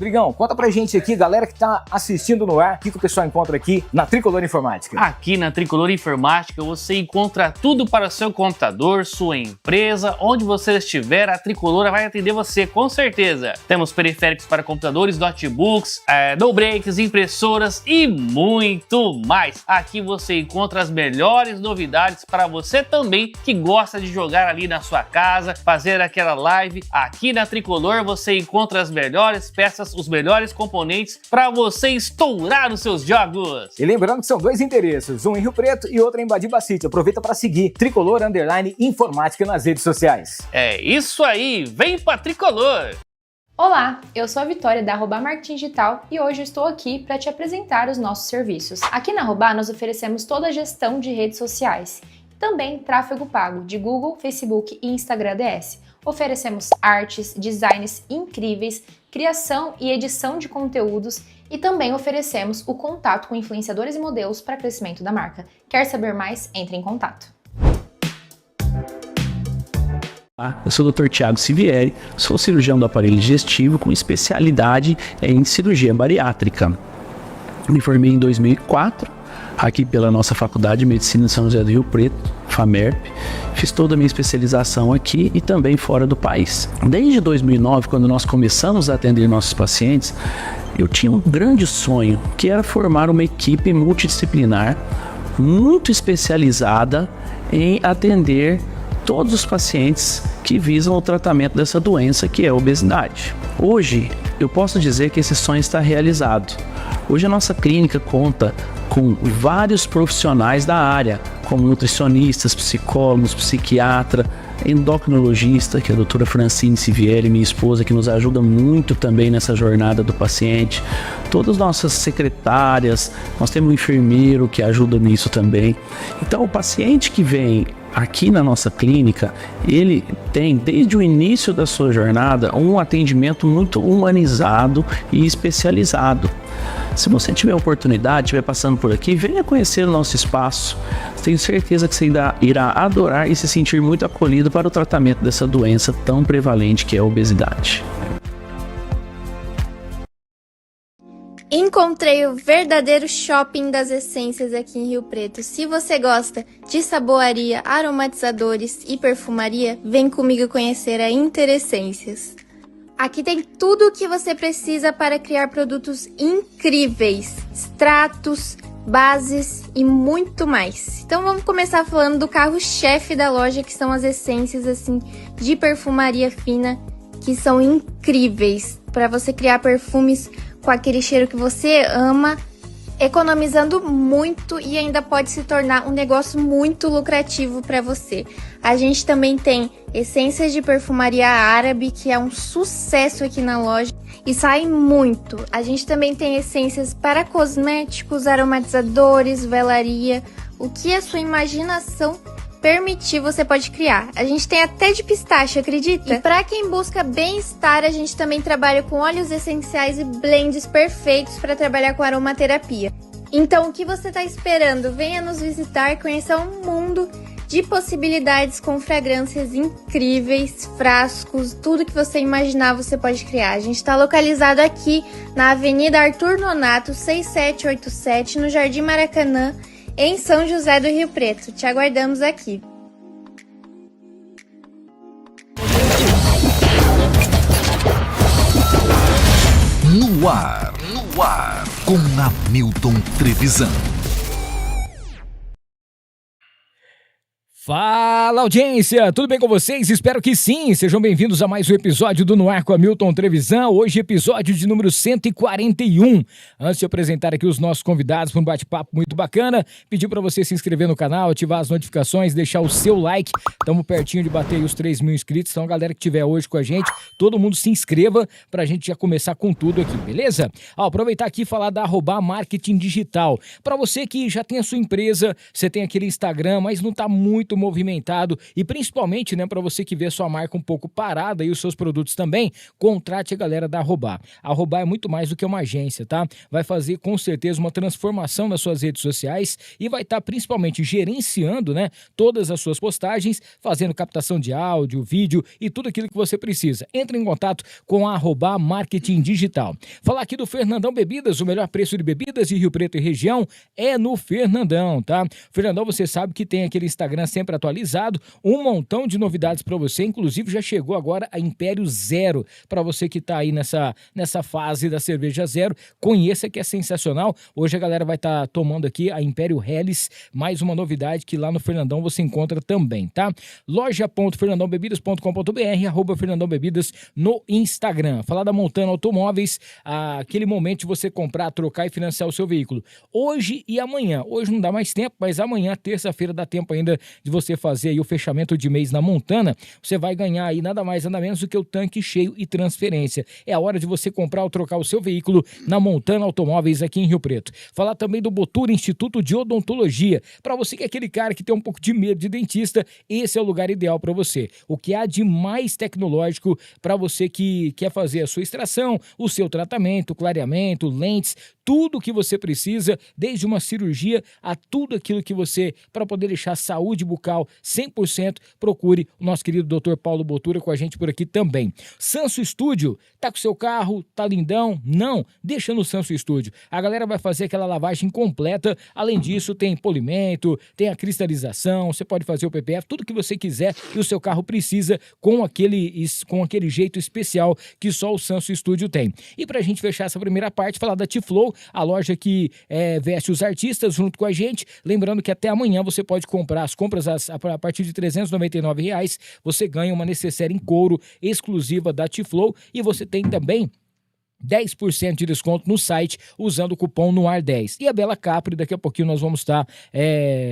Rodrigão, conta pra gente aqui, galera que tá assistindo no ar, o que o pessoal encontra aqui na Tricolor Informática? Aqui na Tricolor Informática você encontra tudo para o seu computador, sua empresa, onde você estiver, a Tricolor vai atender você, com certeza. Temos periféricos para computadores, notebooks, no breaks, impressoras e muito mais. Aqui você encontra as melhores novidades para você também que gosta de jogar ali na sua casa, fazer aquela live. Aqui na Tricolor você encontra as melhores peças, os melhores componentes para você estourar os seus jogos. E lembrando que são dois endereços, um em Rio Preto e outro em Badiba City. Aproveita para seguir Tricolor Informática nas redes sociais. É isso aí, vem pra Tricolor! Olá, eu sou a Vitória da Arroba Marketing Digital e hoje eu estou aqui para te apresentar os nossos serviços. Aqui na Arroba nós oferecemos toda a gestão de redes sociais, também tráfego pago de Google, Facebook e Instagram DS. Oferecemos artes, designs incríveis, criação e edição de conteúdos e também oferecemos o contato com influenciadores e modelos para crescimento da marca. Quer saber mais? Entre em contato. Eu sou o Dr. Thiago Sivieri, sou cirurgião do aparelho digestivo com especialidade em cirurgia bariátrica. Me formei em 2004, aqui pela nossa Faculdade de Medicina de São José do Rio Preto, FAMERP. Fiz toda a minha especialização aqui e também fora do país. Desde 2009, quando nós começamos a atender nossos pacientes, eu tinha um grande sonho, que era formar uma equipe multidisciplinar muito especializada em atender todos os pacientes que visam o tratamento dessa doença que é a obesidade. Hoje, eu posso dizer que esse sonho está realizado. Hoje a nossa clínica conta com vários profissionais da área, como nutricionistas, psicólogos, psiquiatra, endocrinologista, que é a doutora Francine Sivieri, minha esposa, que nos ajuda muito também nessa jornada do paciente. Todas as nossas secretárias, nós temos um enfermeiro que ajuda nisso também. Então o paciente que vem aqui na nossa clínica, ele tem desde o início da sua jornada um atendimento muito humanizado e especializado. Se você tiver oportunidade, estiver passando por aqui, venha conhecer o nosso espaço. Tenho certeza que você irá adorar e se sentir muito acolhido para o tratamento dessa doença tão prevalente que é a obesidade. Encontrei o verdadeiro shopping das essências aqui em Rio Preto. Se você gosta de saboaria, aromatizadores e perfumaria, vem comigo conhecer a Interessências. Aqui tem tudo o que você precisa para criar produtos incríveis, extratos, bases e muito mais. Então vamos começar falando do carro-chefe da loja, que são as essências assim de perfumaria fina, que são incríveis para você criar perfumes com aquele cheiro que você ama, economizando muito e ainda pode se tornar um negócio muito lucrativo para você. A gente também tem essências de perfumaria árabe, que é um sucesso aqui na loja e sai muito. A gente também tem essências para cosméticos, aromatizadores, velaria, o que a sua imaginação permitir, você pode criar. A gente tem até de pistache, acredita? E para quem busca bem-estar, a gente também trabalha com óleos essenciais e blends perfeitos para trabalhar com aromaterapia. Então, o que você está esperando? Venha nos visitar, conhecer um mundo de possibilidades com fragrâncias incríveis, frascos, tudo que você imaginar você pode criar. A gente está localizado aqui na Avenida Arthur Nonato, 6787, no Jardim Maracanã, em São José do Rio Preto. Te aguardamos aqui. No ar, com Hamilton Trevisan. Fala, audiência! Tudo bem com vocês? Espero que sim! Sejam bem-vindos a mais um episódio do No Ar com Hamilton Trevisan. Hoje, episódio de número 141. Antes de apresentar aqui os nossos convidados para um bate-papo muito bacana, pedir para você se inscrever no canal, ativar as notificações, deixar o seu like. Estamos pertinho de bater os 3 mil inscritos. Então, a galera que estiver hoje com a gente, todo mundo se inscreva para a gente já começar com tudo aqui, beleza? Aproveitar aqui e falar da Arroba Marketing Digital. Para você que já tem a sua empresa, você tem aquele Instagram, mas não está muito muito movimentado e principalmente, né, para você que vê a sua marca um pouco parada e os seus produtos também, contrate a galera da Arroba. A Arroba é muito mais do que uma agência, tá? Vai fazer com certeza uma transformação nas suas redes sociais e vai estar principalmente gerenciando, né, todas as suas postagens, fazendo captação de áudio, vídeo e tudo aquilo que você precisa. Entre em contato com a Arroba Marketing Digital. Falar aqui do Fernandão Bebidas, o melhor preço de bebidas de Rio Preto e região é no Fernandão, tá? Fernandão, você sabe que tem aquele Instagram sempre atualizado, um montão de novidades para você, inclusive já chegou agora a Império Zero, para você que tá aí nessa fase da cerveja zero, conheça que é sensacional. Hoje a galera vai estar tomando aqui a Império Helles, mais uma novidade que lá no Fernandão você encontra também, tá? loja.fernandãobebidas.com.br, @fernandãobebidas no Instagram. Falar da Montana Automóveis, aquele momento de você comprar, trocar e financiar o seu veículo. Hoje e amanhã. Hoje não dá mais tempo, mas amanhã, terça-feira, dá tempo ainda de você fazer aí o fechamento de mês na Montana. Você vai ganhar aí nada mais, nada menos do que o tanque cheio e transferência. É a hora de você comprar ou trocar o seu veículo na Montana Automóveis aqui em Rio Preto. Falar também do Botura Instituto de Odontologia. Para você que é aquele cara que tem um pouco de medo de dentista, esse é o lugar ideal para você. O que há de mais tecnológico para você que quer fazer a sua extração, o seu tratamento, clareamento, lentes, tudo o que você precisa, desde uma cirurgia a tudo aquilo que você, para poder deixar a saúde bucal 100%, procure o nosso querido Dr. Paulo Botura com a gente por aqui também. Sanso Estúdio, tá com seu carro, tá lindão? Não, deixa no Sanso Estúdio. A galera vai fazer aquela lavagem completa, além disso tem polimento, tem a cristalização, você pode fazer o PPF, tudo que você quiser e o seu carro precisa com aquele jeito especial que só o Sanso Estúdio tem. E pra gente fechar essa primeira parte, falar da T-Flow, a loja que veste os artistas junto com a gente. Lembrando que até amanhã você pode comprar as compras a partir de R$399, você ganha uma necessaire em couro exclusiva da T-Flow e você tem também 10% de desconto no site usando o cupom NOAR10. E a Bela Capri, daqui a pouquinho nós vamos estar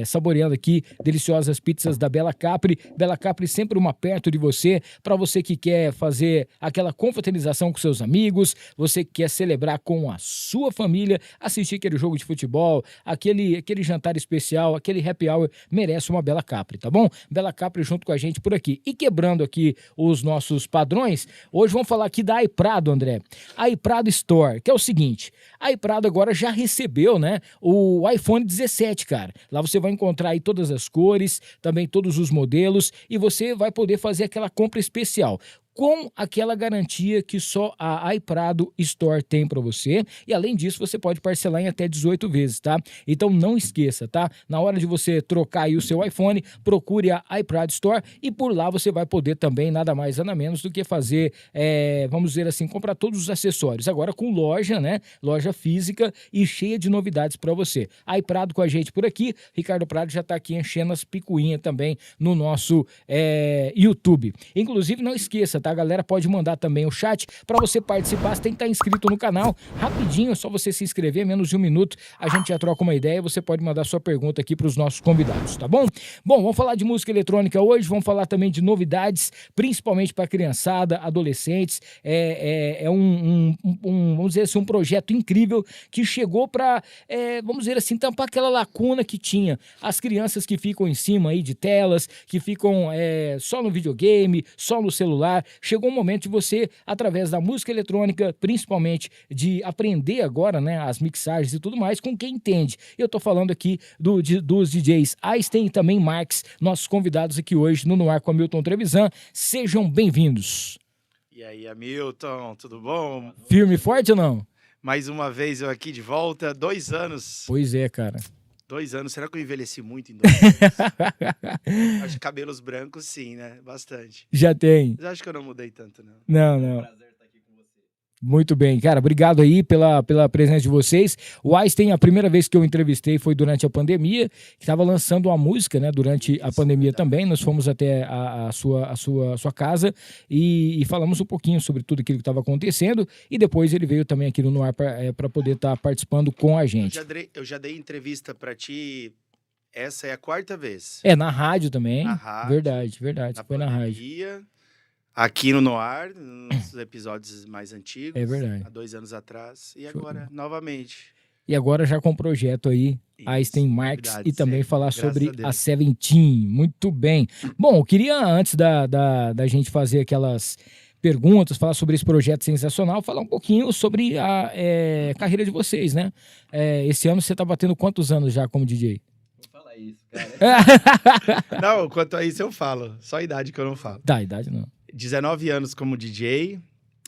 saboreando aqui deliciosas pizzas da Bela Capri. Bela Capri sempre uma perto de você, para você que quer fazer aquela confraternização com seus amigos, você que quer celebrar com a sua família, assistir aquele jogo de futebol, aquele jantar especial, aquele happy hour, merece uma Bela Capri, tá bom? Bela Capri junto com a gente por aqui. E quebrando aqui os nossos padrões, hoje vamos falar aqui da iPrado, André. A iPrado Store, que é o seguinte, a iPrado agora já recebeu, né, o iPhone 17, cara. Lá você vai encontrar aí todas as cores, também todos os modelos e você vai poder fazer aquela compra especial com aquela garantia que só a iPrado Store tem para você. E além disso, você pode parcelar em até 18 vezes, tá? Então não esqueça, tá? Na hora de você trocar aí o seu iPhone, procure a iPrado Store e por lá você vai poder também nada mais, nada menos do que fazer, vamos dizer assim, comprar todos os acessórios. Agora com loja, né? Loja física e cheia de novidades para você. A iPrado com a gente por aqui. Ricardo Prado já tá aqui enchendo as picuinhas também no nosso YouTube. Inclusive, não esqueça, tá? A galera pode mandar também o chat para você participar. Você tem que estar inscrito no canal. Rapidinho, é só você se inscrever, menos de um minuto. A gente já troca uma ideia. Você pode mandar sua pergunta aqui para os nossos convidados, tá bom? Bom, vamos falar de música eletrônica hoje. Vamos falar também de novidades, principalmente para criançada, adolescentes. Vamos dizer assim, um projeto incrível que chegou para, vamos dizer assim, tampar aquela lacuna que tinha. As crianças que ficam em cima aí de telas, que ficam só no videogame, só no celular. Chegou o momento de você, através da música eletrônica, principalmente de aprender agora, né, as mixagens e tudo mais, com quem entende. Eu tô falando aqui dos DJs Einstein e também Marx, nossos convidados aqui hoje no Ar com Hamilton Trevisan. Sejam bem-vindos. E aí, Hamilton, tudo bom? Firme e forte ou não? Mais uma vez eu aqui de volta, 2 anos. Pois é, cara. 2 anos, será que eu envelheci muito em 2 anos? Acho que cabelos brancos sim, né? Bastante. Já tem. Mas acho que eu não mudei tanto, não. Não. Prazer estar aqui com você. Muito bem, cara, obrigado aí pela presença de vocês. O Einstein, a primeira vez que eu entrevistei foi durante a pandemia, que estava lançando uma música, né, durante a pandemia também. Nós fomos até a sua casa e falamos um pouquinho sobre tudo aquilo que estava acontecendo e depois ele veio também aqui no Ar para poder estar participando com a gente. Eu já dei entrevista para ti, essa é a 4ª vez. Na rádio também. Na rádio. Verdade. Foi na rádio. Aqui no Noar, nos episódios mais antigos. É verdade. Há 2 anos atrás. E agora, novamente. E agora já com o projeto aí, Einstein Marks, novidades, e também falar graças sobre a Deus. a Seventeen. Muito bem. Bom, eu queria, antes da gente fazer aquelas perguntas, falar sobre esse projeto sensacional, falar um pouquinho sobre a carreira de vocês, né? Esse ano você tá batendo quantos anos já como DJ? Vou falar isso, cara. Não, quanto a isso eu falo. Só a idade que eu não falo. Da idade não. 19 anos como DJ.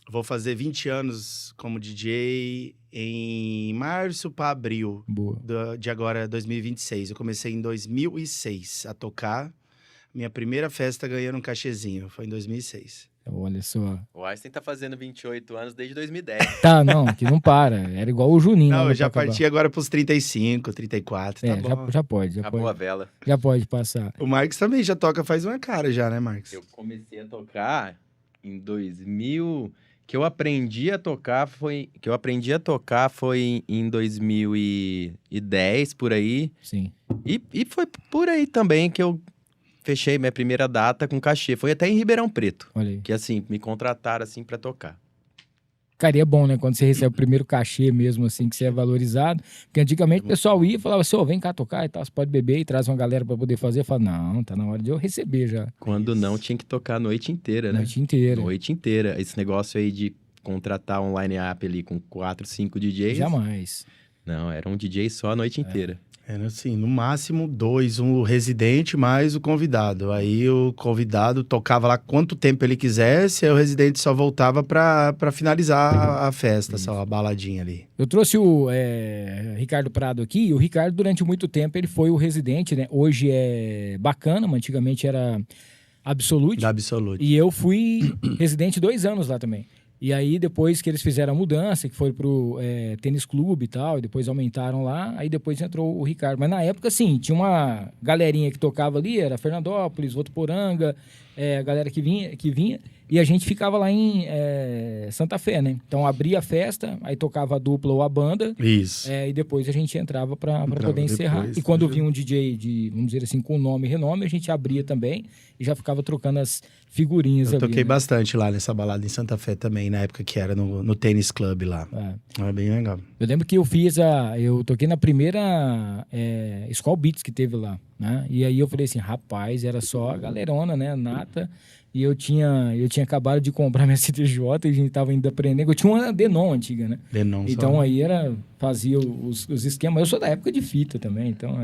Vou fazer 20 anos como DJ em março para abril Boa. de agora, 2026. Eu comecei em 2006 a tocar. Minha primeira festa ganhando um cachezinho. Foi em 2006. Olha só. O Einstein tá fazendo 28 anos desde 2010. Tá, não, que não para. Era igual o Juninho. Não, né, eu já pra acabar. parti agora pros 35, 34. Tá bom. já pode. Acabou a vela. Já pode passar. O Marcos também já toca faz uma cara já, né, Marcos? Eu comecei a tocar em 2000. Que eu aprendi a tocar foi em 2010, por aí. Sim. E foi por aí também que eu fechei minha primeira data com cachê. Foi até em Ribeirão Preto. Olha aí. Que assim, me contrataram assim pra tocar. Cara, e é bom, né? Quando você recebe o primeiro cachê mesmo, assim, que você é valorizado. Porque antigamente o pessoal ia e falava assim, vem cá tocar e tal, você pode beber e traz uma galera pra poder fazer. Eu falava, não, tá na hora de eu receber já. Quando não, tinha que tocar a noite inteira, né? Noite inteira. Noite inteira. Esse negócio aí de contratar um line-up ali com 4, 5 DJs. Jamais. Não, era um DJ só a noite inteira. Era assim, no máximo 2, um residente mais o convidado. Aí o convidado tocava lá quanto tempo ele quisesse, aí o residente só voltava pra finalizar a festa, só a baladinha ali. Eu trouxe o Ricardo Prado aqui, e o Ricardo durante muito tempo ele foi o residente, né? Hoje é Bacana, mas antigamente era Absolute. Da Absolute. E eu fui residente 2 anos lá também. E aí, depois que eles fizeram a mudança, que foi pro tênis clube e tal, e depois aumentaram lá, aí depois entrou o Ricardo. Mas na época, assim, tinha uma galerinha que tocava ali, era Fernandópolis, Votuporanga, a galera que vinha, e a gente ficava lá em Santa Fé, né? Então, abria a festa, aí tocava a dupla ou a banda, Isso. e depois a gente entrava pra poder depois, encerrar. E quando vinha um DJ vamos dizer assim, com nome e renome, a gente abria também e já ficava trocando as figurinhas Eu ali. toquei né? bastante lá nessa balada em Santa Fé também, na época que era no tênis club lá. Era bem legal. Eu lembro que eu toquei na primeira Skull Beats que teve lá, né? E aí eu falei assim, rapaz, era só a galerona, né, nata, e eu tinha acabado de comprar minha CTJ e a gente tava ainda aprendendo, eu tinha uma Denon antiga, né? Denon, Então só. aí fazia os esquemas, eu sou da época de fita também, então...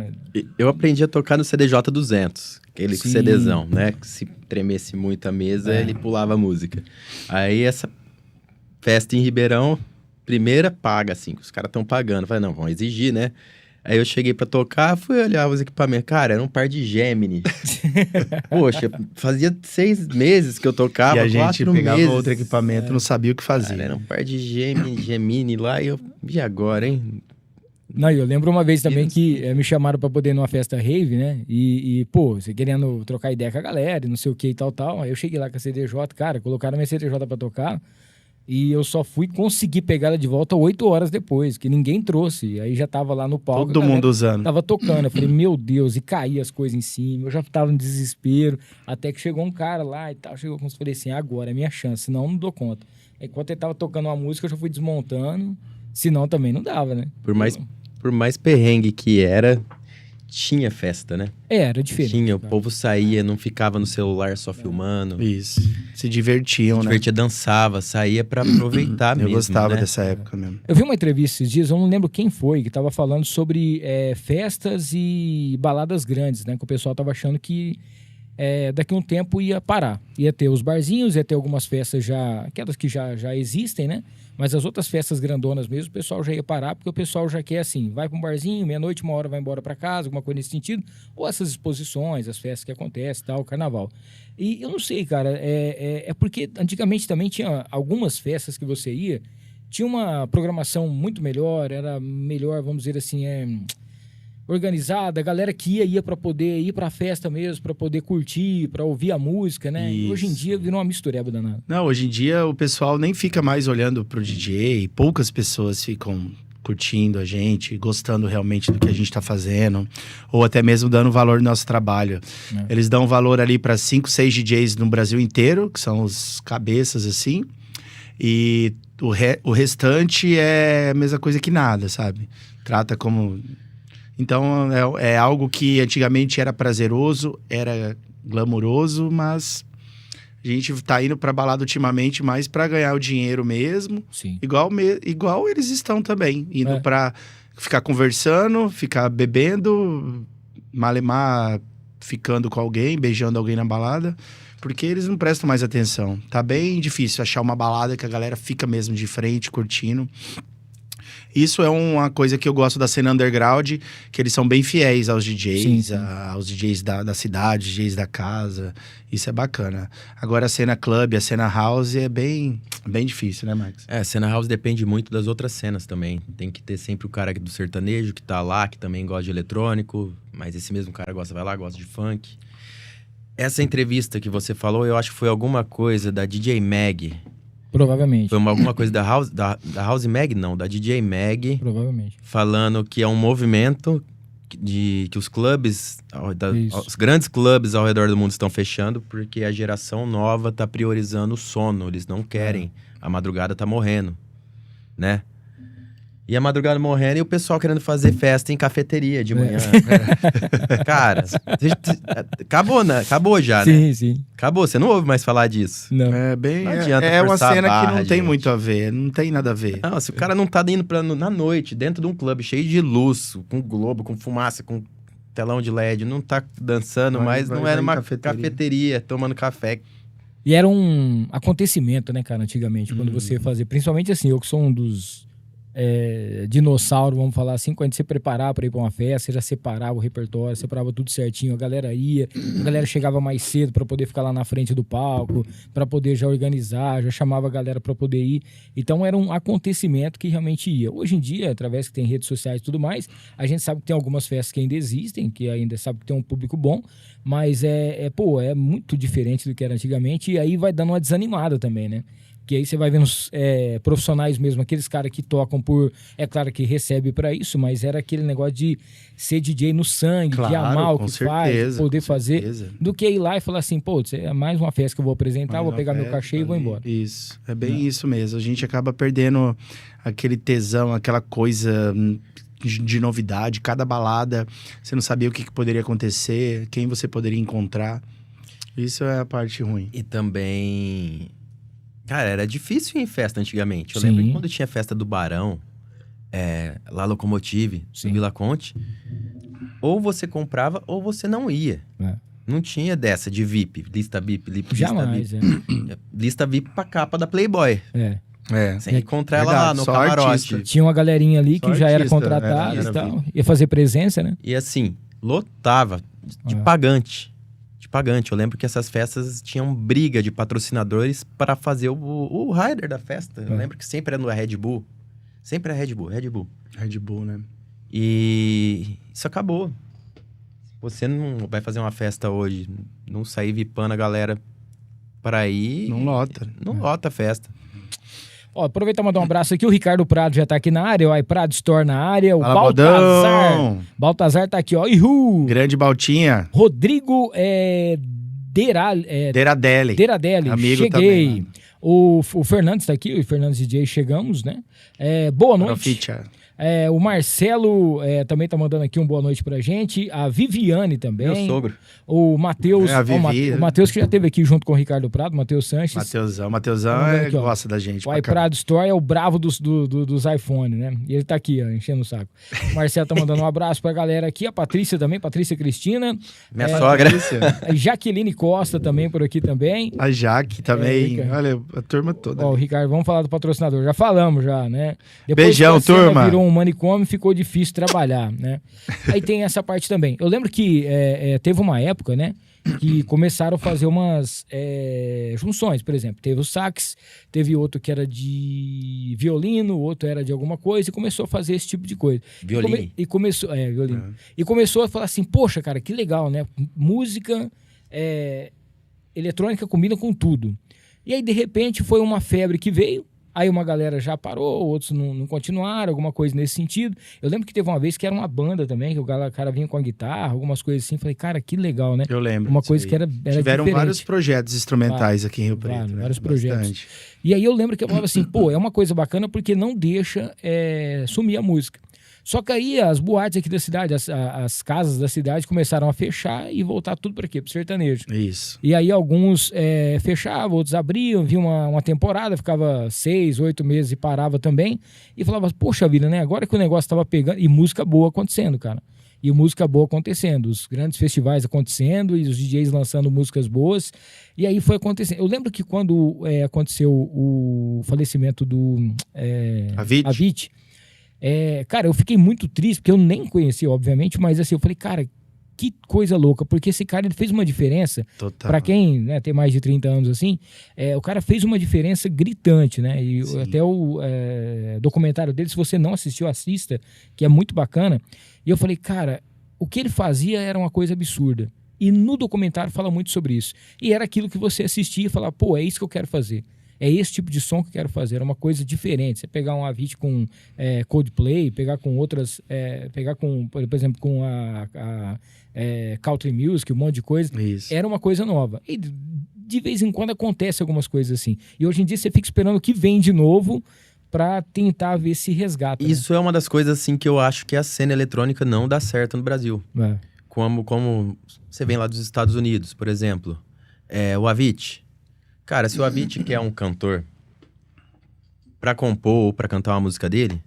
Eu aprendi a tocar no CDJ 200, aquele Sim. CDzão, né? Que se tremesse muito a mesa, ele pulava a música. Aí essa festa em Ribeirão, primeira paga, assim, os caras estão pagando. Falei, não, vão exigir, né? Aí eu cheguei pra tocar, fui olhar os equipamentos. Cara, era um par de Gemini. Poxa, fazia 6 meses que eu tocava, E a gente 4 pegava meses. outro equipamento, não sabia o que fazia. Cara, era um par de Gemini lá e eu... E agora, hein? Não, eu lembro uma vez também que me chamaram pra poder ir numa festa rave, né? Pô, você querendo trocar ideia com a galera e não sei o que e tal. Aí eu cheguei lá com a CDJ, cara, colocaram minha CDJ pra tocar e eu só fui conseguir pegar ela de volta 8 horas depois, que ninguém trouxe. Aí já tava lá no palco. Todo mundo usando. Tava tocando. Eu falei, meu Deus, e caía as coisas em cima. Eu já tava no desespero. Até que chegou um cara lá e tal. Chegou como se eu falei assim, agora é minha chance, senão eu não dou conta. Enquanto ele tava tocando uma música, eu já fui desmontando. Senão também não dava, né? Por mais perrengue que era, tinha festa, né? Era diferente. Tinha, o cara. povo saía, não ficava no celular só filmando. Isso. Se divertiam, né? Divertia, dançava, saía pra aproveitar Eu mesmo, gostava né? dessa época mesmo. Eu vi uma entrevista esses dias, eu não lembro quem foi, que tava falando sobre festas e baladas grandes, né? Que o pessoal tava achando que daqui a um tempo ia parar. Ia ter os barzinhos, ia ter algumas festas aquelas que já existem, né? Mas as outras festas grandonas mesmo, o pessoal já ia parar, porque o pessoal já quer assim, vai para um barzinho, meia-noite, 1 hora vai embora para casa, alguma coisa nesse sentido. Ou essas exposições, as festas que acontecem, tal, o carnaval. E eu não sei, cara, porque antigamente também tinha algumas festas que você ia, tinha uma programação muito melhor, era melhor, vamos dizer assim, organizada, a galera que ia para poder ir pra festa mesmo, para poder curtir, para ouvir a música, né? E hoje em dia virou uma mistureba danada. Não, hoje em dia o pessoal nem fica mais olhando pro DJ, poucas pessoas ficam curtindo a gente, gostando realmente do que a gente tá fazendo, ou até mesmo dando valor no nosso trabalho. Eles dão valor ali para 5, 6 DJs no Brasil inteiro, que são os cabeças assim, e o restante é a mesma coisa que nada, sabe? Trata como... Então, é algo que antigamente era prazeroso, era glamuroso, mas a gente tá indo pra balada ultimamente mais pra ganhar o dinheiro mesmo. Sim. Igual eles estão também, indo pra ficar conversando, ficar bebendo, malemar, ficando com alguém, beijando alguém na balada, porque eles não prestam mais atenção. Tá bem difícil achar uma balada que a galera fica mesmo de frente, curtindo. Isso é uma coisa que eu gosto da cena underground, que eles são bem fiéis aos DJs, Sim. aos DJs da cidade, DJs da casa. Isso é bacana. Agora a cena club, a cena house é bem difícil, né, Marcos? A cena house depende muito das outras cenas também. Tem que ter sempre o cara do sertanejo que tá lá, que também gosta de eletrônico, mas esse mesmo cara vai lá, gosta de funk. Essa entrevista que você falou, eu acho que foi alguma coisa da DJ Mag. Provavelmente. Foi alguma coisa da House Mag, não, da DJ Mag. Provavelmente. Falando que é um movimento que os clubes, os grandes clubes ao redor do mundo estão fechando porque a geração nova tá priorizando o sono. Eles não querem. A madrugada tá morrendo, né? E a madrugada morrendo e o pessoal querendo fazer festa em cafeteria de manhã. Cara, acabou, né? Acabou já, né? Sim, sim. Acabou, você não ouve mais falar disso. Não. Não adianta é uma forçar a cena barra, que não tem gente. muito a ver, não tem nada a ver. Não, se o cara não tá indo na noite, dentro de um clube cheio de luz, com globo, com fumaça, com telão de LED, não tá dançando, mas não era em uma cafeteria. cafeteria, tomando café. E era um acontecimento, né, cara, antigamente, quando você fazia, principalmente assim, eu que sou um dos dinossauro, vamos falar assim, quando você preparava para ir para uma festa, você já separava o repertório, separava tudo certinho, a galera ia, a galera chegava mais cedo para poder ficar lá na frente do palco, para poder já organizar, já chamava a galera para poder ir. Então era um acontecimento que realmente ia. Hoje em dia, através que tem redes sociais e tudo mais, a gente sabe que tem algumas festas que ainda existem, que ainda sabe que tem um público bom, mas é muito diferente do que era antigamente, e aí vai dando uma desanimada também, né? Que aí você vai vendo profissionais mesmo, aqueles caras que tocam por... É claro que recebe pra isso, mas era aquele negócio de ser DJ no sangue, de amar o que faz, poder fazer, do que ir lá e falar assim, pô, é mais uma festa que eu vou apresentar, vou pegar meu cachê e vou embora. Isso, é bem isso mesmo. A gente acaba perdendo aquele tesão, aquela coisa de novidade. Cada balada, você não sabia o que poderia acontecer, quem você poderia encontrar. Isso é a parte ruim. E também... Cara, era difícil ir em festa antigamente. Eu lembro que quando tinha festa do Barão, lá Locomotive, no Vila Conte, ou você comprava ou você não ia. Não tinha dessa de VIP, lista VIP, Jamais, lista VIP. Lista VIP pra capa da Playboy. Sem encontrar ela lá no camarote. Tinha uma galerinha ali que já era contratada e tal, ia fazer presença, né? E assim, lotava de pagante. Eu lembro que essas festas tinham briga de patrocinadores para fazer o rider da festa. Eu lembro que sempre era no Red Bull. Sempre era Red Bull. Red Bull, né? E isso acabou. Você não vai fazer uma festa hoje, não sair vipando a galera para ir... Não lota. Não lota a festa. Ó, aproveitar e mandar um abraço aqui, o Ricardo Prado já tá aqui na área, o iPrado Store na área, o Fala, Baltazar tá aqui, ó, Ihu! Grande Baltinha. Rodrigo Deradelli, amigo cheguei. também, O Fernandes tá aqui, o Fernandes DJ, chegamos, né? Boa noite. O Marcelo também tá mandando aqui um boa noite pra gente. A Viviane também. Meu sogro. O Matheus. O Matheus que já esteve aqui junto com o Ricardo Prado, Matheus Sanches. Matheusão gosta da gente. O iPrado Store é o bravo dos iPhone, né? E ele tá aqui, ó, enchendo o saco. O Marcelo tá mandando um abraço pra galera aqui. A Patrícia também, Patrícia Cristina. Minha sogra. A Jaqueline Costa também por aqui também. A Jaque também. Olha, a turma toda. Ó, o Ricardo, vamos falar do patrocinador. Já falamos, né? Depois beijão, que a cena turma. Virou um manicômio, ficou difícil trabalhar, né? Aí tem essa parte também. Eu lembro que teve uma época, né? Que começaram a fazer umas junções, por exemplo. Teve o sax, teve outro que era de violino, outro era de alguma coisa, e começou a fazer esse tipo de coisa. Violino. Violino. E começou a falar assim, poxa, cara, que legal, né? Música eletrônica combina com tudo. E aí, de repente, foi uma febre que veio, aí uma galera já parou, outros não continuaram, alguma coisa nesse sentido. Eu lembro que teve uma vez que era uma banda também, que o cara vinha com a guitarra, algumas coisas assim. Falei, cara, que legal, né? Eu lembro. Uma coisa que era Tiveram diferente. vários projetos instrumentais aqui em Rio Preto. Vários projetos. Bastante. E aí eu lembro que eu falava assim, pô, é uma coisa bacana porque não deixa sumir a música. Só que aí as boates aqui da cidade, as casas da cidade começaram a fechar e voltar tudo para quê? Pro sertanejo. Isso. E aí alguns fechavam, outros abriam, vinha uma temporada, ficava 6, 8 meses e parava também. E falava, poxa vida, né? Agora que o negócio tava pegando... E música boa acontecendo, cara. E música boa acontecendo. Os grandes festivais acontecendo e os DJs lançando músicas boas. E aí foi acontecendo. Eu lembro que quando aconteceu o falecimento do Avicii, cara, eu fiquei muito triste, porque eu nem conhecia, obviamente, mas assim, eu falei, cara, que coisa louca, porque esse cara ele fez uma diferença. Total. Pra quem, né, tem mais de 30 anos assim, o cara fez uma diferença gritante, né? E até o documentário dele, se você não assistiu, assista, que é muito bacana. E eu falei, cara, o que ele fazia era uma coisa absurda. E no documentário fala muito sobre isso. E era aquilo que você assistia e falava, pô, é isso que eu quero fazer. É esse tipo de som que eu quero fazer, era uma coisa diferente. Você pegar um Avicii com Coldplay, pegar com outras, pegar com, por exemplo, com a Country Music, um monte de coisa. Isso. Era uma coisa nova. E de vez em quando acontece algumas coisas assim. E hoje em dia você fica esperando o que vem de novo para tentar ver se resgata. Isso é uma das coisas assim que eu acho que a cena eletrônica não dá certo no Brasil. Como você vem lá dos Estados Unidos, por exemplo, o Avicii. Cara, se o Avicii quer um cantor pra compor ou pra cantar uma música dele,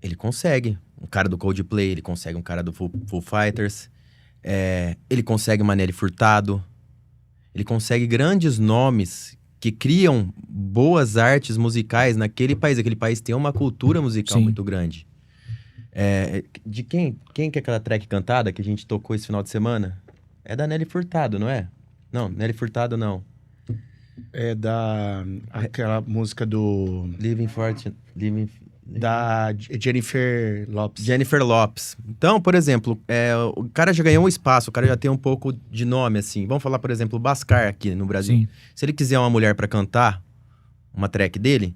ele consegue. Um cara do Coldplay, ele consegue um cara do Foo Fighters, ele consegue uma Nelly Furtado, ele consegue grandes nomes que criam boas artes musicais naquele país. Aquele país tem uma cultura musical muito grande. De quem que é aquela track cantada que a gente tocou esse final de semana? É da Nelly Furtado, não é? Não, Nelly Furtado não. É aquela música do... Da Jennifer Lopez. Jennifer Lopez. Então, por exemplo, o cara já ganhou um espaço, o cara já tem um pouco de nome, assim. Vamos falar, por exemplo, o Bascar aqui no Brasil. Sim. Se ele quiser uma mulher pra cantar uma track dele,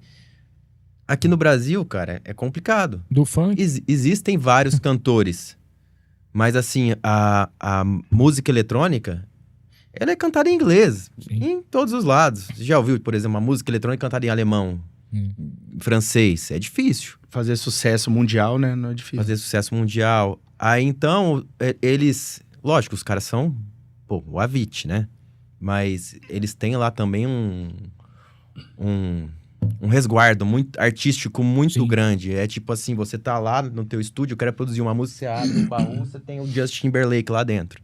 aqui no Brasil, cara, é complicado. Do funk? Existem vários cantores, mas assim, a música eletrônica... ela é cantada em inglês, em todos os lados. Você já ouviu, por exemplo, uma música eletrônica cantada em alemão, francês? É difícil. Fazer sucesso mundial, né? Não é difícil. Fazer sucesso mundial. Aí, então, eles... Lógico, os caras são, o Avicii, né? Mas eles têm lá também um resguardo muito artístico muito grande. É tipo assim, você tá lá no teu estúdio, quer produzir uma música, você abre o baú, você tem o Justin Timberlake lá dentro.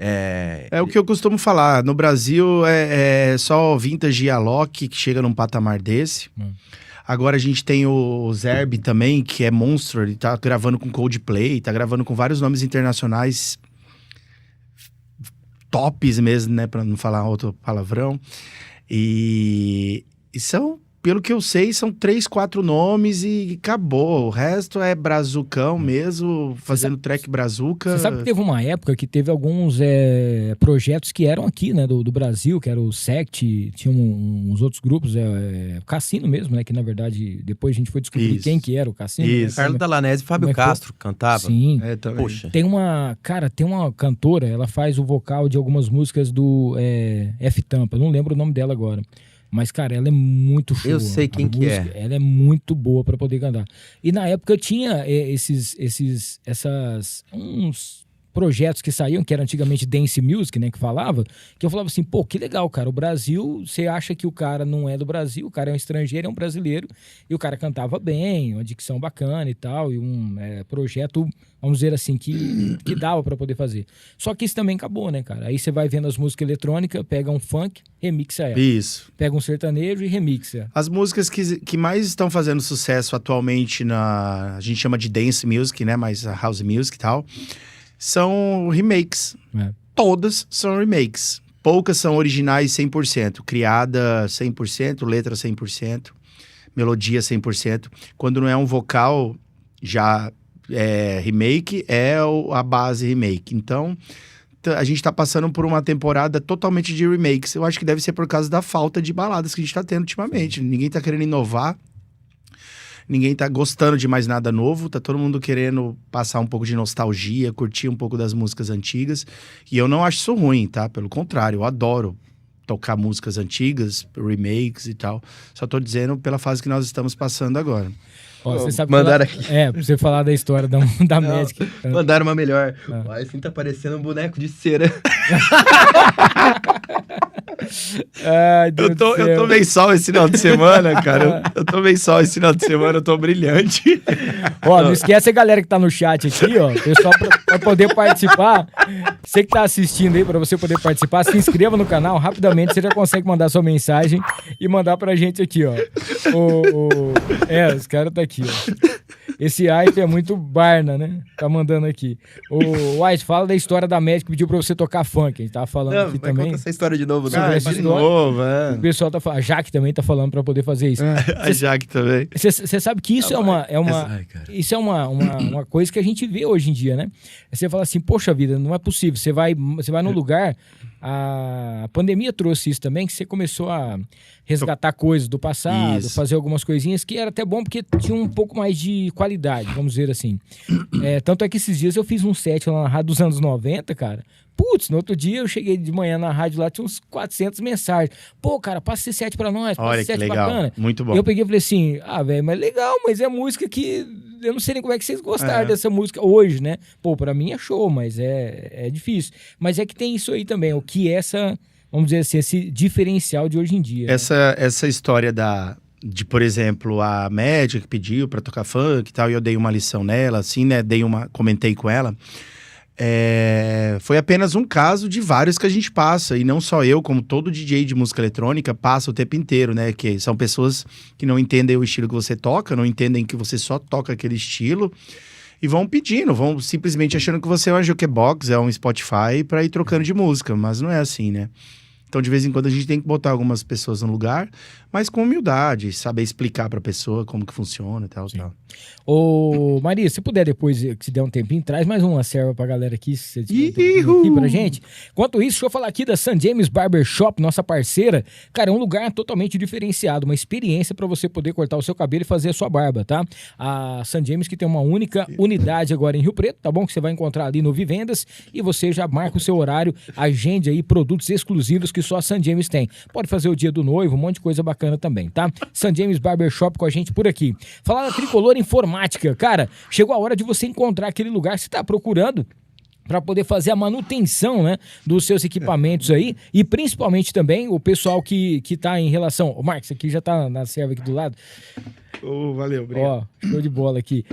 É o que eu costumo falar. No Brasil, é só Vintage e Alok que chega num patamar desse. Agora a gente tem o Zerbe também, que é monstro. Ele tá gravando com Coldplay, tá gravando com vários nomes internacionais tops mesmo, né? Pra não falar outro palavrão. E são... Pelo que eu sei, são 3, 4 nomes e acabou. O resto é brazucão mesmo, fazendo track brazuca. Você sabe que teve uma época que teve alguns projetos que eram aqui, né, do Brasil, que era o Sect, tinha uns outros grupos, Cassino mesmo, né, que na verdade depois a gente foi descobrir quem que era o Cassino. Isso. Né? Carlos Dalanese e Fábio Castro cantavam. Sim. Poxa. Tem uma cantora, ela faz o vocal de algumas músicas do F-Tampa, não lembro o nome dela agora. Mas, cara, ela é muito show. Eu sei quem que é. Ela é muito boa pra poder cantar. E na época tinha uns projetos que saíam, que era antigamente Dance Music, né, que falava, que eu falava assim, pô, que legal, cara, o Brasil, você acha que o cara não é do Brasil, o cara é um estrangeiro, é um brasileiro, e o cara cantava bem, uma dicção bacana e tal, e um projeto, vamos dizer assim, que dava pra poder fazer. Só que isso também acabou, né, cara? Aí você vai vendo as músicas eletrônicas, pega um funk, remixa ela. Isso. Pega um sertanejo e remixa. As músicas que mais estão fazendo sucesso atualmente a gente chama de Dance Music, né, mas a House Music e tal, são remakes. Todas são remakes. Poucas são originais 100%. Criada 100%, letra 100%, melodia 100%. Quando não é um vocal já remake, a base remake. Então, a gente tá passando por uma temporada totalmente de remakes. Eu acho que deve ser por causa da falta de baladas que a gente tá tendo ultimamente. Ninguém tá querendo inovar. Ninguém tá gostando de mais nada novo, tá todo mundo querendo passar um pouco de nostalgia, curtir um pouco das músicas antigas. E eu não acho isso ruim, tá? Pelo contrário, eu adoro tocar músicas antigas, remakes e tal. Só tô dizendo pela fase que nós estamos passando agora. Ó, você sabe mandaram falar... aqui. É, pra você falar da história da Magic. Mandaram uma melhor. Ó, assim tá parecendo um boneco de cera. Ai, Deus Eu tomei sol esse final de semana, cara. Eu tomei sol esse final de semana, eu tô brilhante. Ó, não esquece a galera que tá no chat aqui, ó. Pessoal, pra poder participar, você que tá assistindo aí, pra você poder participar, se inscreva no canal. Rapidamente você já consegue mandar sua mensagem e mandar pra gente aqui, ó. Os caras tá aqui, ó. Esse hype é muito Barna, né? Tá mandando aqui. O White, fala da história da Magic que pediu pra você tocar funk. A gente tava falando aqui também. Conta essa história de novo. Sobre essa de história. novo, O pessoal tá falando. A Jaque também tá falando pra poder fazer isso. A Jaque também. Você sabe que isso isso é uma coisa que a gente vê hoje em dia, né? Você fala assim, poxa vida, não é possível. Você vai num lugar, a pandemia trouxe isso também, que você começou a resgatar coisas do passado, fazer algumas coisinhas que era até bom porque tinha um pouco mais de qualidade, vamos dizer assim. Tanto é que esses dias eu fiz um set lá na rádio dos anos 90, cara. Putz, no outro dia eu cheguei de manhã na rádio lá, tinha uns 400 mensagens. Pô, cara, passa esse set pra nós, passa Olha esse que set legal, bacana. muito bom. Eu peguei e falei assim, velho, mas legal, mas é música que eu não sei nem como é que vocês gostaram dessa música hoje, né? Pô, pra mim é show, mas é difícil. Mas é que tem isso aí também, o que é essa, vamos dizer assim, esse diferencial de hoje em dia. Essa história de, por exemplo, a Magic pediu pra tocar funk e tal, e eu dei uma lição nela, assim, né? Comentei com ela. Foi apenas um caso de vários que a gente passa, e não só eu, como todo DJ de música eletrônica passa o tempo inteiro, né? Que são pessoas que não entendem o estilo que você toca, não entendem que você só toca aquele estilo, e vão pedindo, vão simplesmente achando que você é uma jukebox, é um Spotify pra ir trocando de música, mas não é assim, né? Então, de vez em quando, a gente tem que botar algumas pessoas no lugar, mas com humildade, saber explicar pra pessoa como que funciona e tal. Ô, Maria, se puder depois, que se der um tempinho, traz mais uma serva pra galera aqui, se você tiver um tempinho aqui pra gente. Enquanto isso, deixa eu falar aqui da St. James Barber Shop, nossa parceira. Cara, é um lugar totalmente diferenciado, uma experiência pra você poder cortar o seu cabelo e fazer a sua barba, tá? A St. James que tem uma única unidade agora em Rio Preto, tá bom? Que você vai encontrar ali no Vivendas e você já marca o seu horário, agende aí produtos exclusivos que só a St. James tem. Pode fazer o dia do noivo, um monte de coisa bacana também, tá? St. James Barber Shop com a gente por aqui. Falar da Tricolor Informática, cara, chegou a hora de você encontrar aquele lugar que você tá procurando para poder fazer a manutenção, né, dos seus equipamentos aí, e principalmente também o pessoal que tá em relação... Ô, Marcos, aqui já tá na serva aqui do lado. Valeu, obrigado. Ó, show de bola aqui.